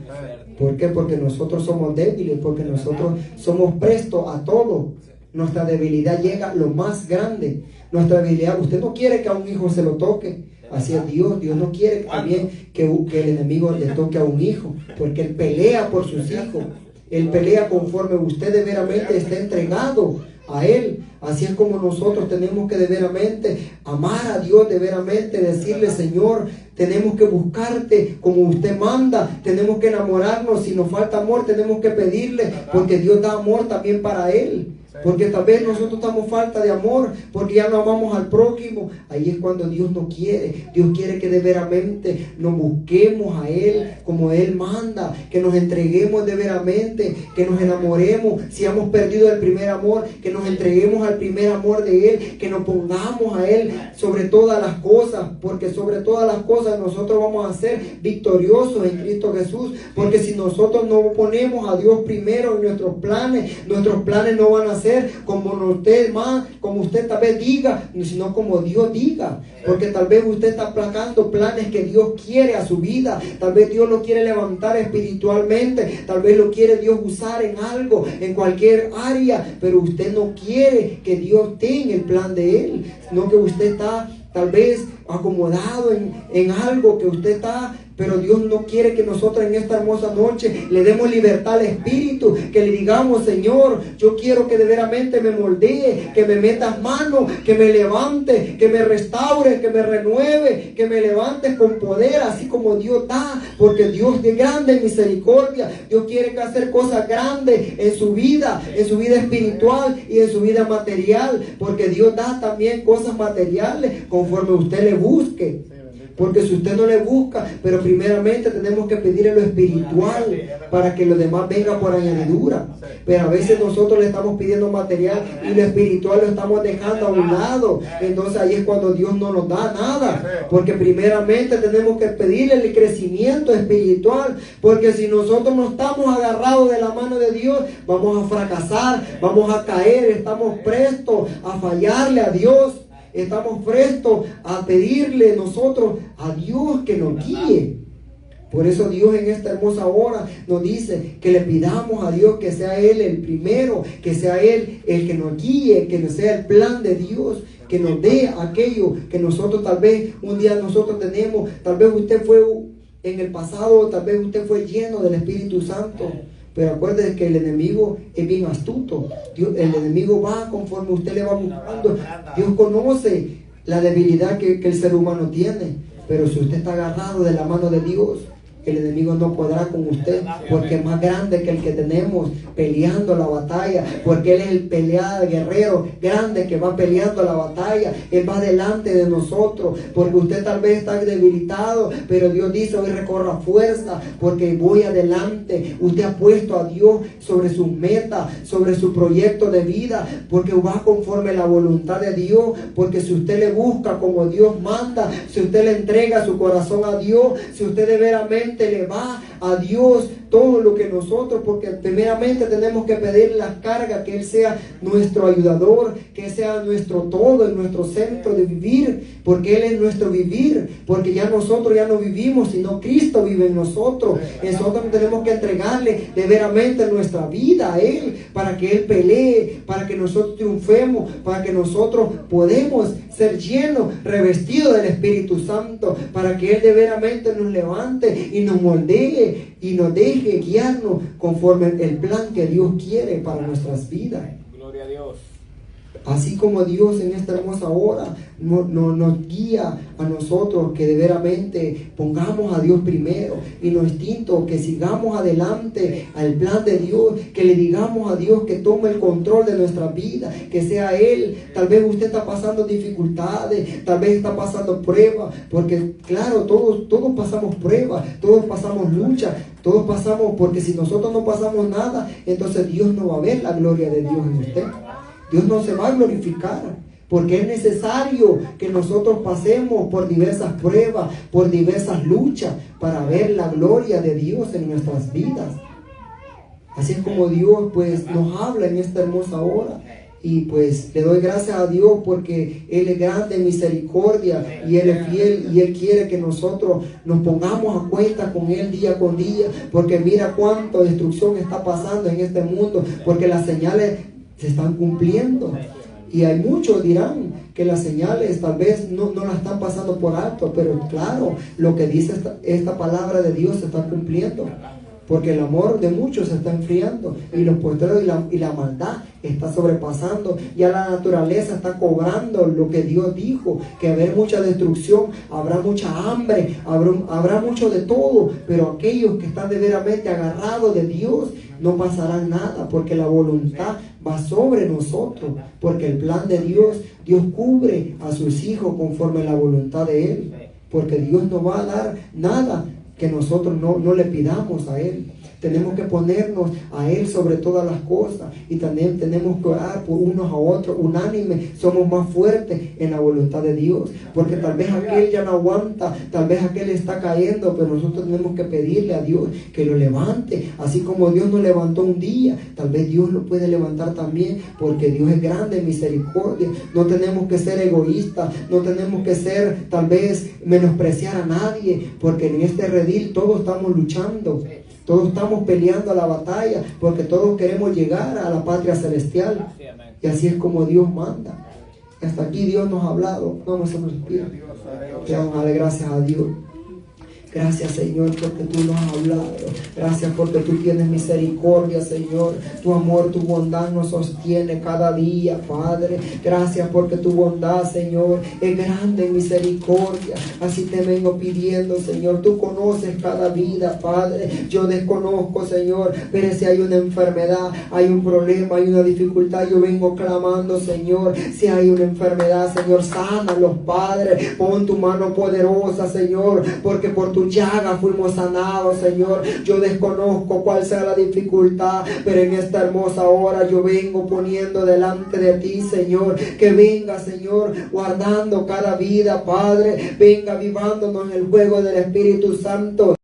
S1: ¿Por qué? Porque nosotros somos débiles, porque nosotros somos prestos a todo. Nuestra debilidad llega a lo más grande. Nuestra debilidad, usted no quiere que a un hijo se lo toque. Así es Dios. Dios no quiere también que el enemigo le toque a un hijo, porque Él pelea por sus hijos. Él pelea conforme usted de veramente está entregado a Él. Así es como nosotros tenemos que de veramente amar a Dios, de veramente decirle: Señor, tenemos que buscarte como usted manda, tenemos que enamorarnos. Si nos falta amor, tenemos que pedirle, porque Dios da amor también para Él. Porque tal vez nosotros estamos falta de amor, porque ya no amamos al prójimo. Ahí es cuando Dios no quiere. Dios quiere que de veramente nos busquemos a Él como Él manda, que nos entreguemos de veramente, que nos enamoremos. Si hemos perdido el primer amor, que nos entreguemos al primer amor de Él, que nos pongamos a Él sobre todas las cosas, porque sobre todas las cosas nosotros vamos a ser victoriosos en Cristo Jesús. Porque si nosotros no ponemos a Dios primero en nuestros planes no van a ser como usted tal vez diga, sino como Dios diga. Porque tal vez usted está aplacando planes que Dios quiere a su vida. Tal vez Dios lo quiere levantar espiritualmente, tal vez lo quiere Dios usar en algo, en cualquier área, pero usted no quiere que Dios tenga el plan de Él, sino que usted está tal vez acomodado en algo que usted está. Pero Dios no quiere que nosotros en esta hermosa noche le demos libertad al Espíritu, que le digamos: Señor, yo quiero que de veramente me moldee, que me metas mano, que me levante, que me restaure, que me renueve, que me levantes con poder, así como Dios da, porque Dios es grande en misericordia. Dios quiere hacer cosas grandes en su vida espiritual y en su vida material, porque Dios da también cosas materiales conforme usted le busque. Porque si usted no le busca, pero primeramente tenemos que pedirle lo espiritual para que lo demás venga por añadidura. Pero a veces nosotros le estamos pidiendo material y lo espiritual lo estamos dejando a un lado. Entonces ahí es cuando Dios no nos da nada. Porque primeramente tenemos que pedirle el crecimiento espiritual. Porque si nosotros no estamos agarrados de la mano de Dios, vamos a fracasar, vamos a caer, estamos prestos a fallarle a Dios. Estamos prestos a pedirle nosotros a Dios que nos guíe. Por eso Dios en esta hermosa hora nos dice que le pidamos a Dios que sea Él el primero, que sea Él el que nos guíe, que sea el plan de Dios, que nos dé aquello que nosotros tal vez un día nosotros tenemos. Tal vez usted fue en el pasado, tal vez usted fue lleno del Espíritu Santo. Pero acuérdese que el enemigo es bien astuto. El enemigo va conforme usted le va buscando. Dios conoce la debilidad que el ser humano tiene. Pero si usted está agarrado de la mano de Dios, el enemigo no podrá con usted, porque es más grande que el que tenemos peleando la batalla, porque Él es el peleado guerrero grande que va peleando la batalla. Él va delante de nosotros, porque usted tal vez está debilitado, pero Dios dice: hoy recorra fuerza, porque voy adelante. Usted ha puesto a Dios sobre sus metas, sobre su proyecto de vida, porque va conforme a la voluntad de Dios, porque si usted le busca como Dios manda, si usted le entrega su corazón a Dios, si usted de veramente le va a Dios todo lo que nosotros, porque primeramente tenemos que pedir las cargas, que Él sea nuestro ayudador, que sea nuestro todo, en nuestro centro de vivir, porque Él es nuestro vivir, porque ya nosotros ya no vivimos, sino Cristo vive en nosotros. Nosotros tenemos que entregarle de veramente nuestra vida a Él, para que Él pelee, para que nosotros triunfemos, para que nosotros podemos ser llenos, revestidos del Espíritu Santo, para que Él de veramente nos levante y nos moldee y nos deje guiarnos conforme el plan que Dios quiere para nuestras vidas.
S3: Gloria a Dios.
S1: Así como Dios en esta hermosa hora nos guía a nosotros, que de veramente pongamos a Dios primero, y no instinto, que sigamos adelante al plan de Dios, que le digamos a Dios que tome el control de nuestra vida, que sea Él. Tal vez usted está pasando dificultades, tal vez está pasando pruebas, porque claro, todos pasamos pruebas, todos pasamos lucha, todos pasamos, porque si nosotros no pasamos nada, entonces Dios no va a ver la gloria de Dios en usted. Dios no se va a glorificar, porque es necesario que nosotros pasemos por diversas pruebas, por diversas luchas, para ver la gloria de Dios en nuestras vidas. Así es como Dios pues nos habla en esta hermosa hora. Y pues le doy gracias a Dios, porque Él es grande en misericordia y Él es fiel, y Él quiere que nosotros nos pongamos a cuenta con Él día con día, porque mira cuánta destrucción está pasando en este mundo, porque las señales se están cumpliendo. Y hay muchos dirán que las señales tal vez no las están pasando por alto, pero claro, lo que dice esta palabra de Dios se está cumpliendo, porque el amor de muchos se está enfriando, y los postreros y la maldad está sobrepasando. Ya la naturaleza está cobrando lo que Dios dijo, que habrá mucha destrucción, habrá mucha hambre, habrá mucho de todo, pero aquellos que están de veramente agarrados de Dios no pasarán nada, porque la voluntad va sobre nosotros, porque el plan de Dios cubre a sus hijos conforme a la voluntad de Él, porque Dios no va a dar nada que nosotros no le pidamos a Él. Tenemos que ponernos a Él sobre todas las cosas, y también tenemos que orar por unos a otros, unánime. Somos más fuertes en la voluntad de Dios, porque tal vez aquel ya no aguanta, tal vez aquel está cayendo, pero nosotros tenemos que pedirle a Dios que lo levante. Así como Dios nos levantó un día, tal vez Dios lo puede levantar también, porque Dios es grande en misericordia. No tenemos que ser egoístas, no tenemos que ser tal vez menospreciar a nadie, porque en este redil todos estamos luchando. Todos estamos peleando la batalla, porque todos queremos llegar a la patria celestial. Y así es como Dios manda. Hasta aquí Dios nos ha hablado. Vamos a respirar. Te vamos a darle gracias a Dios. Gracias, Señor, porque tú nos has hablado. Gracias porque tú tienes misericordia, Señor. Tu amor, tu bondad nos sostiene cada día, Padre. Gracias porque tu bondad, Señor, es grande en misericordia. Así te vengo pidiendo, Señor. Tú conoces cada vida, Padre. Yo desconozco, Señor, pero si hay una enfermedad, hay un problema, hay una dificultad, yo vengo clamando, Señor. Si hay una enfermedad, Señor, sánalos, Padre. Pon tu mano poderosa, Señor, porque por tu llaga fuimos sanados, Señor. Yo desconozco cuál sea la dificultad, pero en esta hermosa hora yo vengo poniendo delante de ti, Señor, que venga, Señor, guardando cada vida, Padre. Venga avivándonos el fuego del Espíritu Santo.